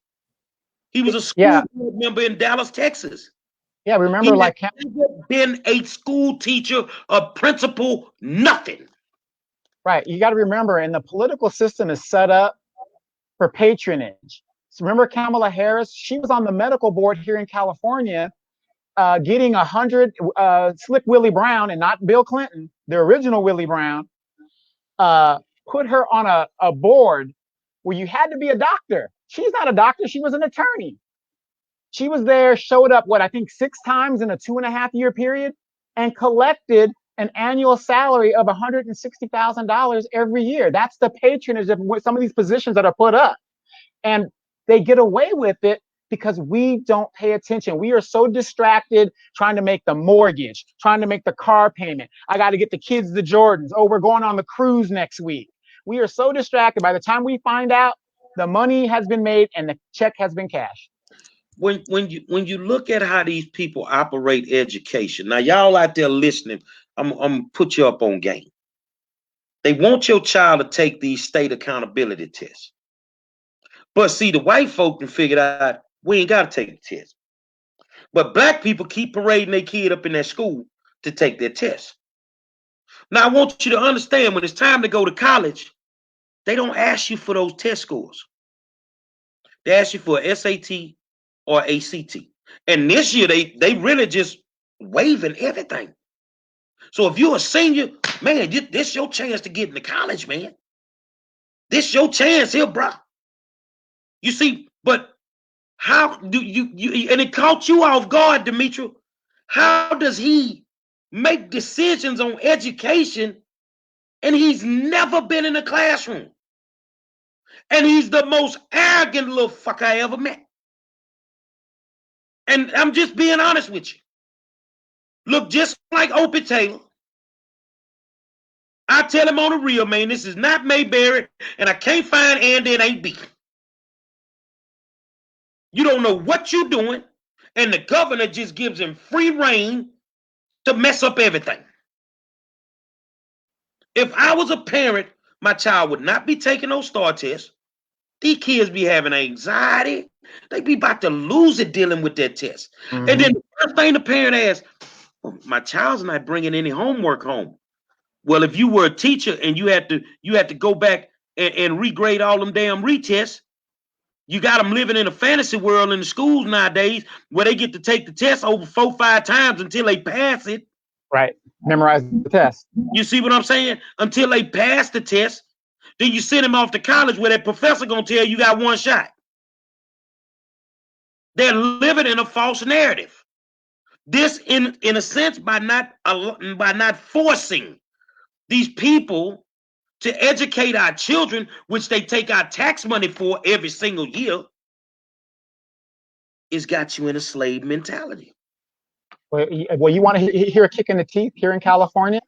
He was a school board member in Dallas, Texas. Yeah, remember, he never been a school teacher, a principal, nothing. Right. You got to remember, and the political system is set up for patronage. So remember Kamala Harris? She was on the medical board here in California, getting 100. Slick Willie Brown, and not Bill Clinton, the original Willie Brown, put her on a board where you had to be a doctor. She's not a doctor. She was an attorney. She was there, showed up, I think 6 times in a 2.5-year period, and collected an annual salary of $160,000 every year. That's the patronage of some of these positions that are put up. And they get away with it because we don't pay attention. We are so distracted trying to make the mortgage, trying to make the car payment. I got to get the kids the Jordans. Oh, we're going on the cruise next week. We are so distracted. By the time we find out, the money has been made and the check has been cashed. When you look at how these people operate education, now y'all out there listening, I'm gonna put you up on game. They want your child to take these state accountability tests. But see, the white folk can figure out we ain't gotta take the test. But black people keep parading their kid up in their school to take their test. Now, I want you to understand, when it's time to go to college, they don't ask you for those test scores. They ask you for a SAT or ACT. And this year, they really just waiving everything. So if you're a senior, man, this your chance to get into college, man. This your chance here, bro. You see, but how do you and it caught you off guard, Demetri. How does he make decisions on education and he's never been in a classroom? And he's the most arrogant little fuck I ever met. And I'm just being honest with you. Look just like Opie Taylor. I tell him on the real, man, this is not Mayberry, and I can't find Andy and ain't B. You don't know what you're doing, and the governor just gives him free reign to mess up everything. If I was a parent, my child would not be taking those STAR tests. These kids be having anxiety. They be about to lose it dealing with that test. Mm-hmm. And then the first thing the parent asks, well, my child's not bringing any homework home. Well, if you were a teacher and you had to go back and regrade all them damn retests, you got them living in a fantasy world in the schools nowadays where they get to take the test over 4 or 5 times until they pass it. Right. Memorize the test. You see what I'm saying? Until they pass the test, then you send them off to college where that professor gonna tell you got one shot. They're living in a false narrative. This, in a sense, by not forcing these people to educate our children, which they take our tax money for every single year, it's got you in a slave mentality. Well, you want to hear a kick in the teeth here in California?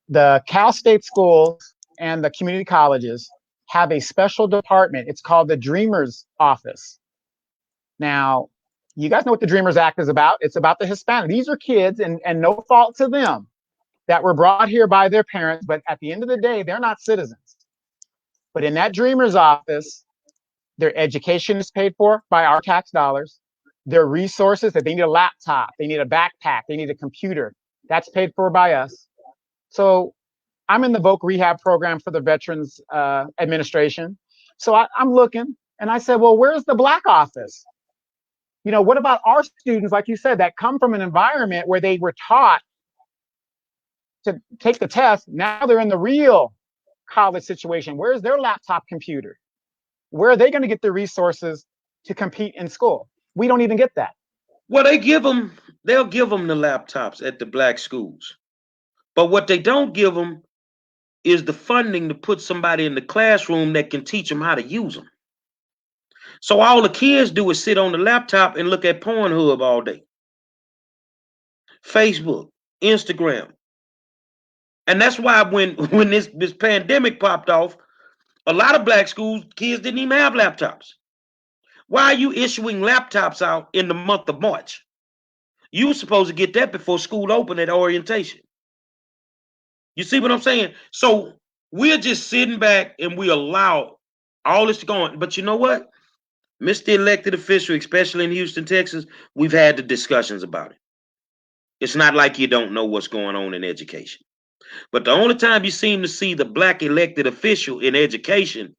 The Cal State schools and the community colleges have a special department. It's called the Dreamers Office. Now, you guys know what the Dreamers Act is about. It's about the Hispanic. These are kids, and no fault to them, that were brought here by their parents, but at the end of the day, they're not citizens. But in that Dreamers Office, their education is paid for by our tax dollars. Their resources, that they need a laptop, they need a backpack, they need a computer, that's paid for by us. So I'm in the VOC rehab program for the Veterans Administration. So I'm looking, and I said, well, where's the Black office? You know, what about our students, like you said, that come from an environment where they were taught to take the test? Now they're in the real college situation. Where's their laptop computer? Where are they going to get the resources to compete in school? We don't even get that. Well, they'll give them the laptops at the Black schools. But what they don't give them is the funding to put somebody in the classroom that can teach them how to use them. So all the kids do is sit on the laptop and look at Pornhub all day. Facebook, Instagram. And that's why when this pandemic popped off, a lot of Black schools, kids didn't even have laptops. Why are you issuing laptops out in the month of March? You were supposed to get that before school opened at orientation. You see what I'm saying? So we're just sitting back and we allow all this to go on. But you know what? Mr. Elected Official, especially in Houston, Texas, we've had the discussions about it. It's not like you don't know what's going on in education. But the only time you seem to see the Black elected official in education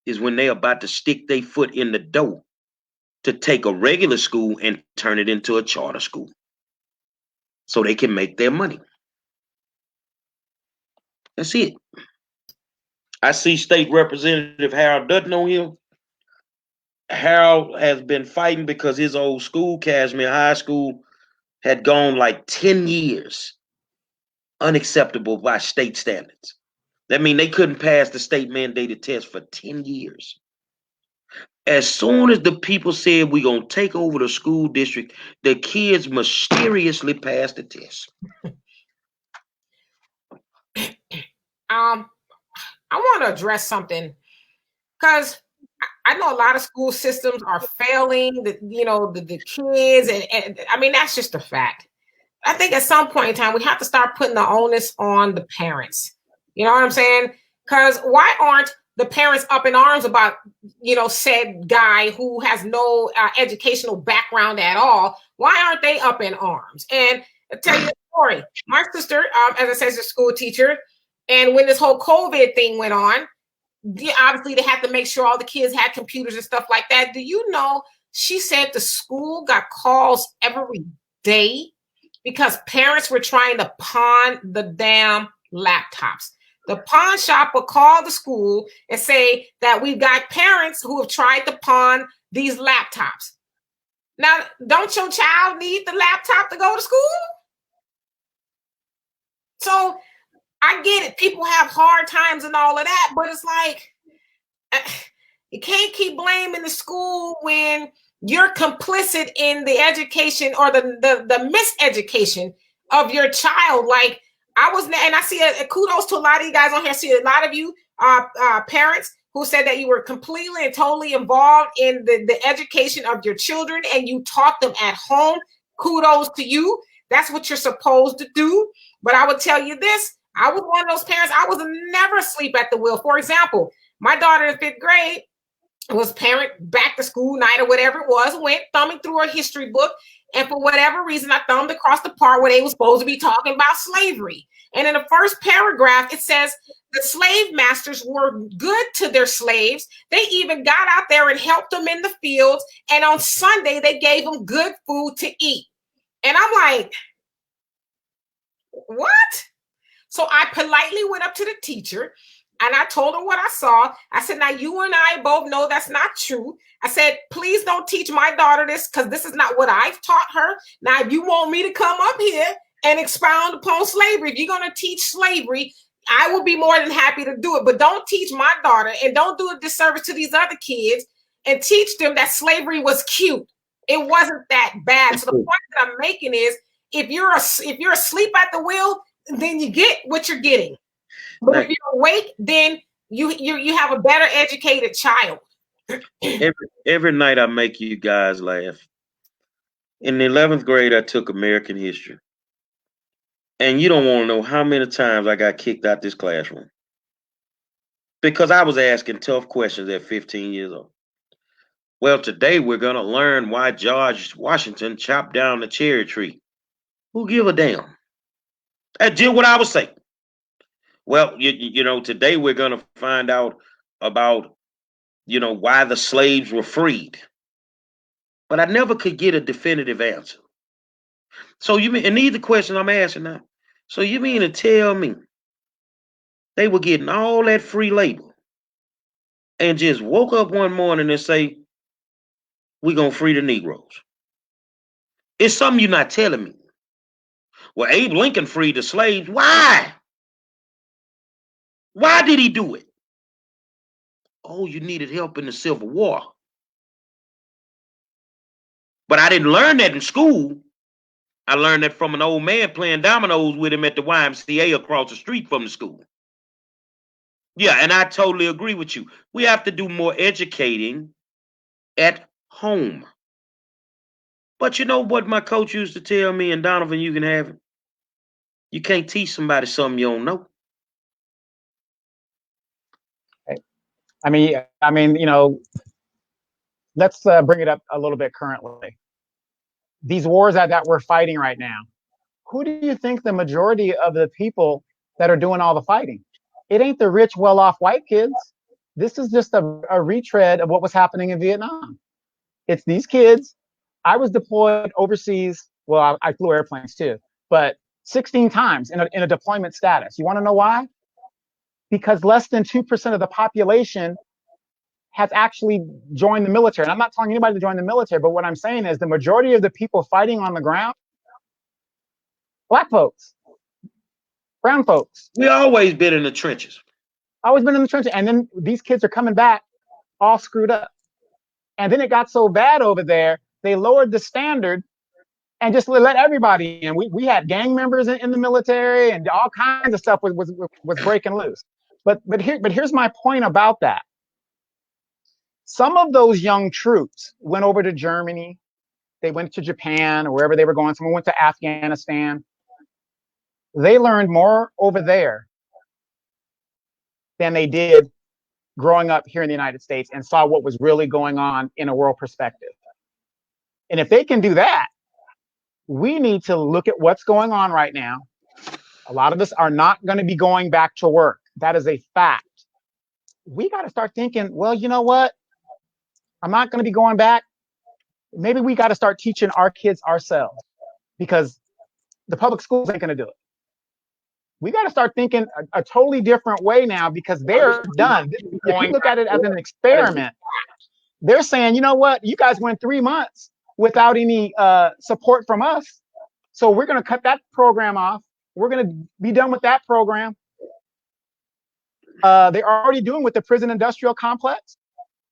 is when they're about to stick their foot in the door to take a regular school and turn it into a charter school so they can make their money. That's it. I see State Representative Harold Dutton on here. Harold has been fighting because his old school, Cashmere High School, had gone like 10 years unacceptable by state standards. That means they couldn't pass the state mandated test for 10 years. As soon as the people said we're going to take over the school district, the kids mysteriously passed the test. I want to address something because I know a lot of school systems are failing the kids, and I mean, that's just a fact. I think at some point in time, we have to start putting the onus on the parents. You know what I'm saying? Because why aren't the parents up in arms about, said guy who has no educational background at all? Why aren't they up in arms? And I'll tell you the story. My sister, as I said, is a school teacher. And when this whole COVID thing went on, obviously they had to make sure all the kids had computers and stuff like that. Do you know, she said the school got calls every day because parents were trying to pawn the damn laptops. The pawn shop will call the school and say that we've got parents who have tried to pawn these laptops. Now, don't your child need the laptop to go to school? So I get it. People have hard times and all of that, but it's like, you can't keep blaming the school when you're complicit in the education or the miseducation of your child. Like, I was, and I see a kudos to a lot of you guys on here. I see a lot of you parents who said that you were completely and totally involved in the education of your children and you taught them at home. Kudos to you. That's what you're supposed to do. But I would tell you this, I was one of those parents, I was never asleep at the wheel. For example, my daughter in 5th grade was parent back to school night or whatever it was, went thumbing through her history book. And for whatever reason, I thumbed across the part where they were supposed to be talking about slavery. And in the first paragraph, it says the slave masters were good to their slaves. They even got out there and helped them in the fields. And on Sunday, they gave them good food to eat. And I'm like, what? So I politely went up to the teacher and I told her what I saw. I said, now you and I both know that's not true. I said, please don't teach my daughter this because this is not what I've taught her. Now, if you want me to come up here and expound upon slavery, if you're going to teach slavery, I will be more than happy to do it. But don't teach my daughter and don't do a disservice to these other kids and teach them that slavery was cute. It wasn't that bad. So the point that I'm making is if you're asleep at the wheel, then you get what you're getting. But if you're awake, then you have a better educated child. Every night I make you guys laugh. In the 11th grade, I took American history. And you don't want to know how many times I got kicked out this classroom. Because I was asking tough questions at 15 years old. Well, today we're going to learn why George Washington chopped down the cherry tree. Who give a damn? I did what I was saying. Well, you know, today we're going to find out about, you know, why the slaves were freed. But I never could get a definitive answer. So you mean, and these are the questions I'm asking now. So you mean to tell me they were getting all that free labor and just woke up one morning and say, we're going to free the Negroes? It's something you're not telling me. Well, Abe Lincoln freed the slaves. Why? Why did he do it? Oh, you needed help in the Civil War. But I didn't learn that in school. I learned that from an old man playing dominoes with him at the YMCA across the street from the school. Yeah, and I totally agree with you. We have to do more educating at home. But you know what my coach used to tell me, and Donovan, you can have it. You can't teach somebody something you don't know. I mean, you know, let's bring it up a little bit currently. These wars that we're fighting right now, who do you think the majority of the people that are doing all the fighting? It ain't the rich, well-off white kids. This is just a retread of what was happening in Vietnam. It's these kids. I was deployed overseas. Well, I flew airplanes too, but 16 times in a deployment status. You want to know why? Because less than 2% of the population has actually joined the military. And I'm not telling anybody to join the military, but what I'm saying is the majority of the people fighting on the ground, black folks, brown folks. We always been in the trenches. Always been in the trenches. And then these kids are coming back all screwed up. And then it got so bad over there, they lowered the standard and just let everybody in. We had gang members in the military and all kinds of stuff was breaking loose. But here's my point about that. Some of those young troops went over to Germany. They went to Japan or wherever they were going. Someone went to Afghanistan. They learned more over there than they did growing up here in the United States and saw what was really going on in a world perspective. And if they can do that, we need to look at what's going on right now. A lot of us are not going to be going back to work. That is a fact. We got to start thinking, well, you know what? I'm not going to be going back. Maybe we got to start teaching our kids ourselves, because the public schools ain't going to do it. We got to start thinking a totally different way now, because they're done. If you look at it as an experiment, they're saying, you know what? You guys went 3 months without any support from us. So we're going to cut that program off. We're going to be done with that program. They're already doing with the prison industrial complex.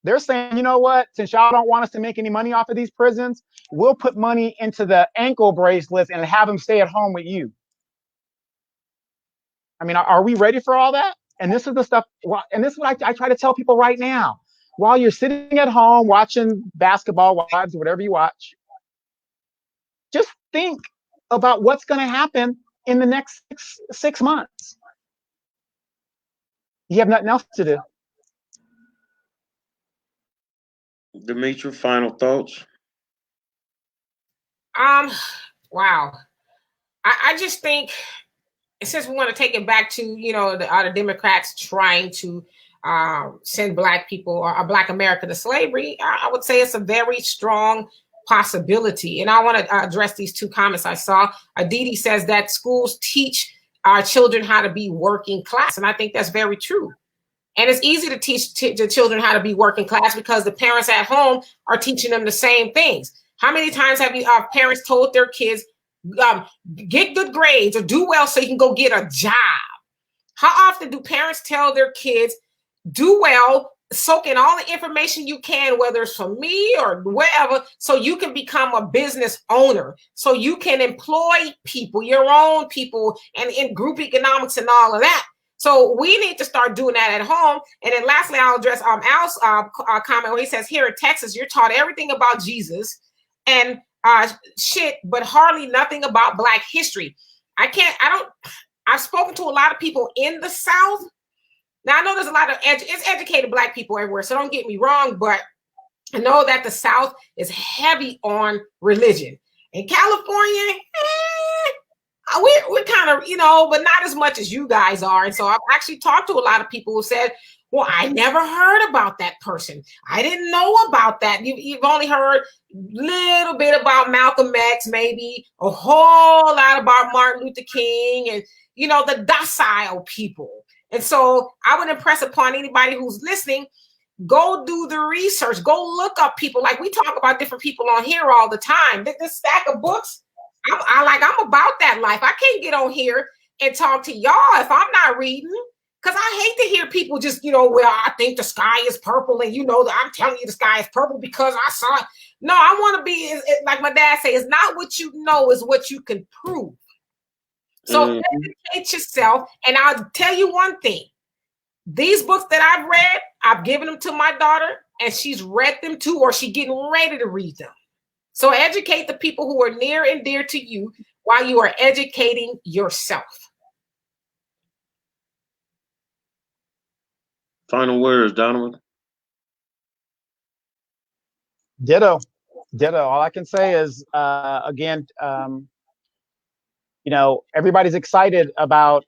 They're saying, you know what? Since y'all don't want us to make any money off of these prisons, we'll put money into the ankle bracelets and have them stay at home with you. I mean, are we ready for all that? And this is the stuff, and this is what I try to tell people right now. While you're sitting at home watching basketball, wives, whatever you watch, just think about what's going to happen in the next six months. You have nothing else to do. Demetra, final thoughts? Wow. I just think, since we want to take it back to, the Democrats trying to send Black people or Black America to slavery, I would say it's a very strong possibility. And I want to address these two comments I saw. Aditi says that schools teach our children how to be working class. And I think that's very true. And it's easy to teach the children how to be working class because the parents at home are teaching them the same things. How many times have you parents told their kids, get good grades or do well so you can go get a job? How often do parents tell their kids, do well, soak in all the information you can, whether it's from me or wherever, so you can become a business owner, so you can employ people, your own people, and in group economics and all of that. So we need to start doing that at home. And then lastly, I'll address Al's comment where he says, here in Texas, you're taught everything about Jesus and shit, but hardly nothing about Black history. I've spoken to a lot of people in the South. Now, I know there's a lot of educated Black people everywhere, so don't get me wrong, but I know that the South is heavy on religion. In California, we're kind of, but not as much as you guys are. And so I've actually talked to a lot of people who said, well, I never heard about that person. I didn't know about that. You've only heard a little bit about Malcolm X, maybe a whole lot about Martin Luther King and, the docile people. And so I would impress upon anybody who's listening, go do the research, go look up people. Like we talk about different people on here all the time. This stack of books, I'm about that life. I can't get on here and talk to y'all if I'm not reading, because I hate to hear people just, well, I think the sky is purple and I'm telling you the sky is purple because I saw it. No, I want to be, like my dad say, it's not what you know, is what you can prove. So educate yourself. And I'll tell you one thing. These books that I've read, I've given them to my daughter and she's read them too, or she's getting ready to read them. So educate the people who are near and dear to you while you are educating yourself. Final words, Donovan. Ditto. All I can say is, again, everybody's excited about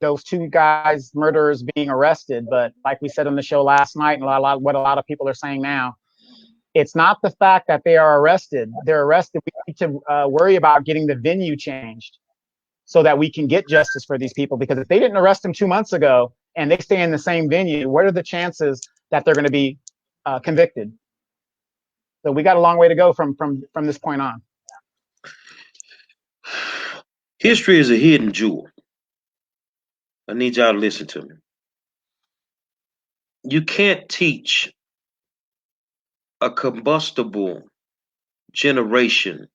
those two guys, murderers, being arrested. But like we said on the show last night, and what a lot of people are saying now, it's not the fact that they are arrested. They're arrested. We need to worry about getting the venue changed so that we can get justice for these people. Because if they didn't arrest them 2 months ago and they stay in the same venue, what are the chances that they're going to be convicted? So we got a long way to go from this point on. History is a hidden jewel. I need y'all to listen to me. You can't teach a combustible generation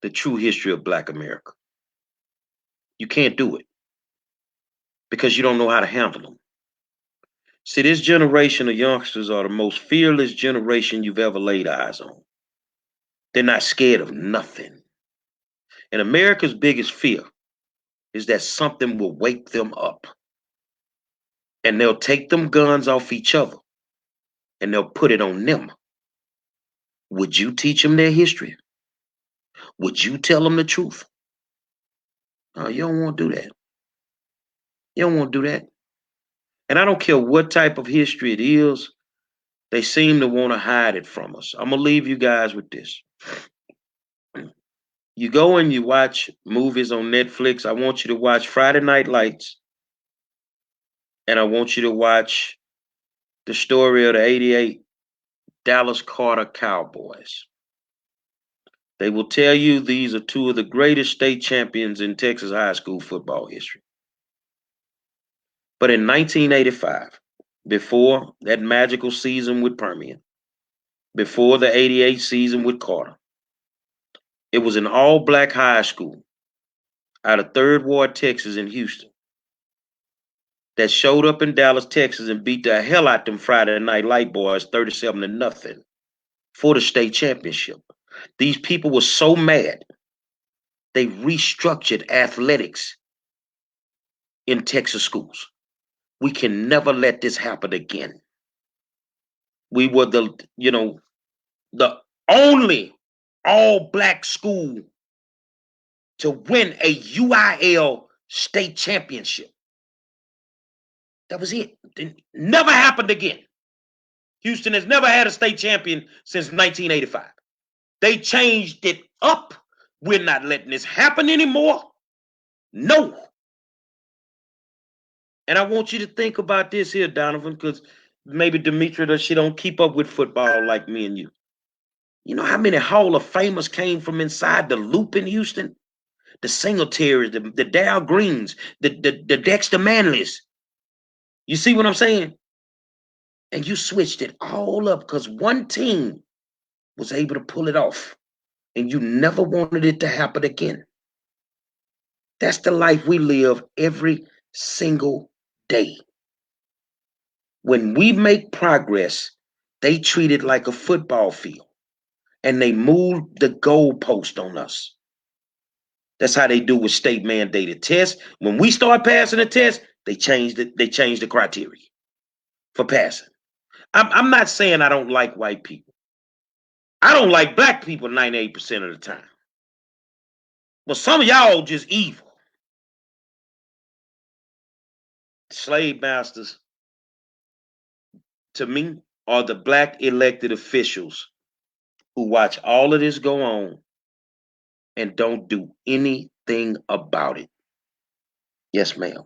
the true history of Black America. You can't do it because you don't know how to handle them. See, this generation of youngsters are the most fearless generation you've ever laid eyes on. They're not scared of nothing. And America's biggest fear is that something will wake them up. And they'll take them guns off each other and they'll put it on them. Would you teach them their history? Would you tell them the truth? No, you don't want to do that. You don't want to do that. And I don't care what type of history it is, they seem to want to hide it from us. I'm going to leave you guys with this. You go and you watch movies on Netflix. I want you to watch Friday Night Lights. And I want you to watch the story of the 88 Dallas Carter Cowboys. They will tell you these are two of the greatest state champions in Texas high school football history. But in 1985, before that magical season with Permian, before the 88 season with Carter, it was an all-black high school out of 3rd Ward, Texas in Houston that showed up in Dallas, Texas and beat the hell out them Friday Night Light boys 37-0 for the state championship. These people were so mad, they restructured athletics in Texas schools. We can never let this happen again. We were the only all-black school to win a UIL state championship. That was it. It never happened again. Houston has never had a state champion since 1985. They changed it up. We're not letting this happen anymore. No. And I want you to think about this here, Donovan, because maybe Demetria, she don't keep up with football like me and you. You know how many Hall of Famers came from inside the loop in Houston? The Singletaries, the Dow Greens, the Dexter Manleys. You see what I'm saying? And you switched it all up because one team was able to pull it off. And you never wanted it to happen again. That's the life we live every single day. When we make progress, they treat it like a football field. And they move the goalpost on us. That's how they do with state mandated tests. When we start passing a test, they change the criteria for passing. I'm not saying I don't like white people. I don't like black people 98% of the time. But some of y'all just evil. Slave masters, to me, are the black elected officials who watch all of this go on and don't do anything about it. Yes, ma'am.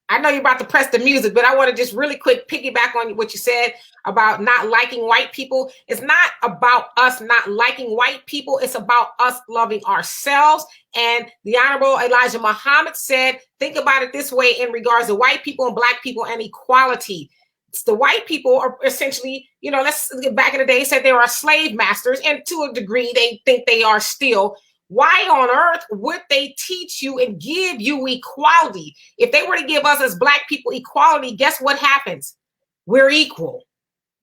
I know you're about to press the music, but I want to just really quick piggyback on what you said about not liking white people. It's not about us not liking white people. It's about us loving ourselves. And the Honorable Elijah Muhammad said, think about it this way in regards to white people and black people and equality. It's the white people are essentially, let's get back in the day, said they are slave masters. And to a degree, they think they are still. Why on earth would they teach you and give you equality? If they were to give us as black people equality, guess what happens? We're equal.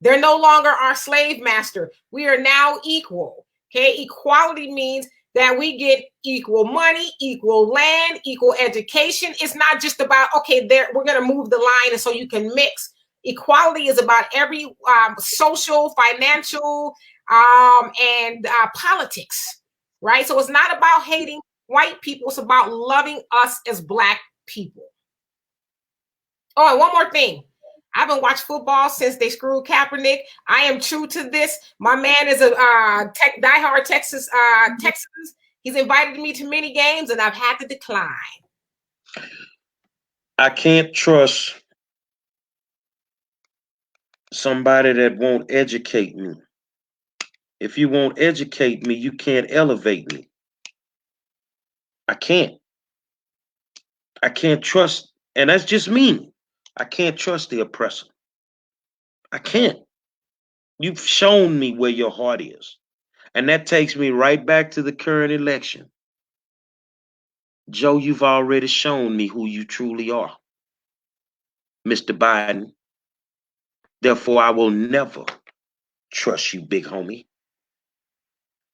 They're no longer our slave master. We are now equal. Okay. Equality means that we get equal money, equal land, equal education. It's not just about, okay, we're going to move the line and so you can mix. Equality is about every social, financial, and politics. Right? So it's not about hating white people. It's about loving us as black people. Oh, and one more thing. I haven't watched football since they screwed Kaepernick. I am true to this. My man is a diehard Texans. He's invited me to many games, and I've had to decline. I can't trust somebody that won't educate me. If you won't educate me, you can't elevate me. I can't trust, and that's just me. I can't trust the oppressor. I can't. You've shown me where your heart is. And that takes me right back to the current election. Joe, you've already shown me who you truly are, Mr. Biden. Therefore, I will never trust you, big homie.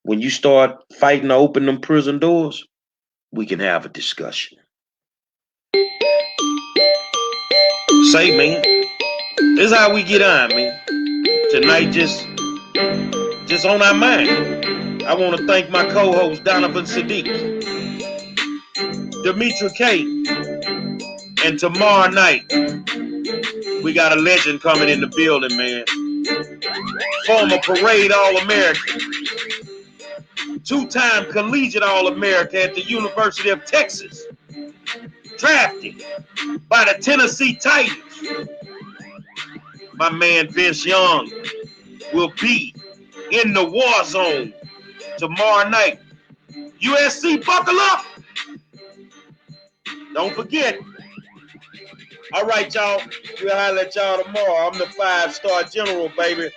When you start fighting to open them prison doors, we can have a discussion. Say, man, this is how we get on, man. Tonight, just on our mind. I want to thank my co-host, Donovan Sadiq, Demetri K. And tomorrow night, we got a legend coming in the building, man. Former parade All-American. Two-time collegiate All-American at the University of Texas. Drafted by the Tennessee Titans. My man Vince Young will be in the war zone tomorrow night. USC, buckle up. Don't forget. All right, y'all. We'll holler at y'all tomorrow. I'm the 5-star general, baby.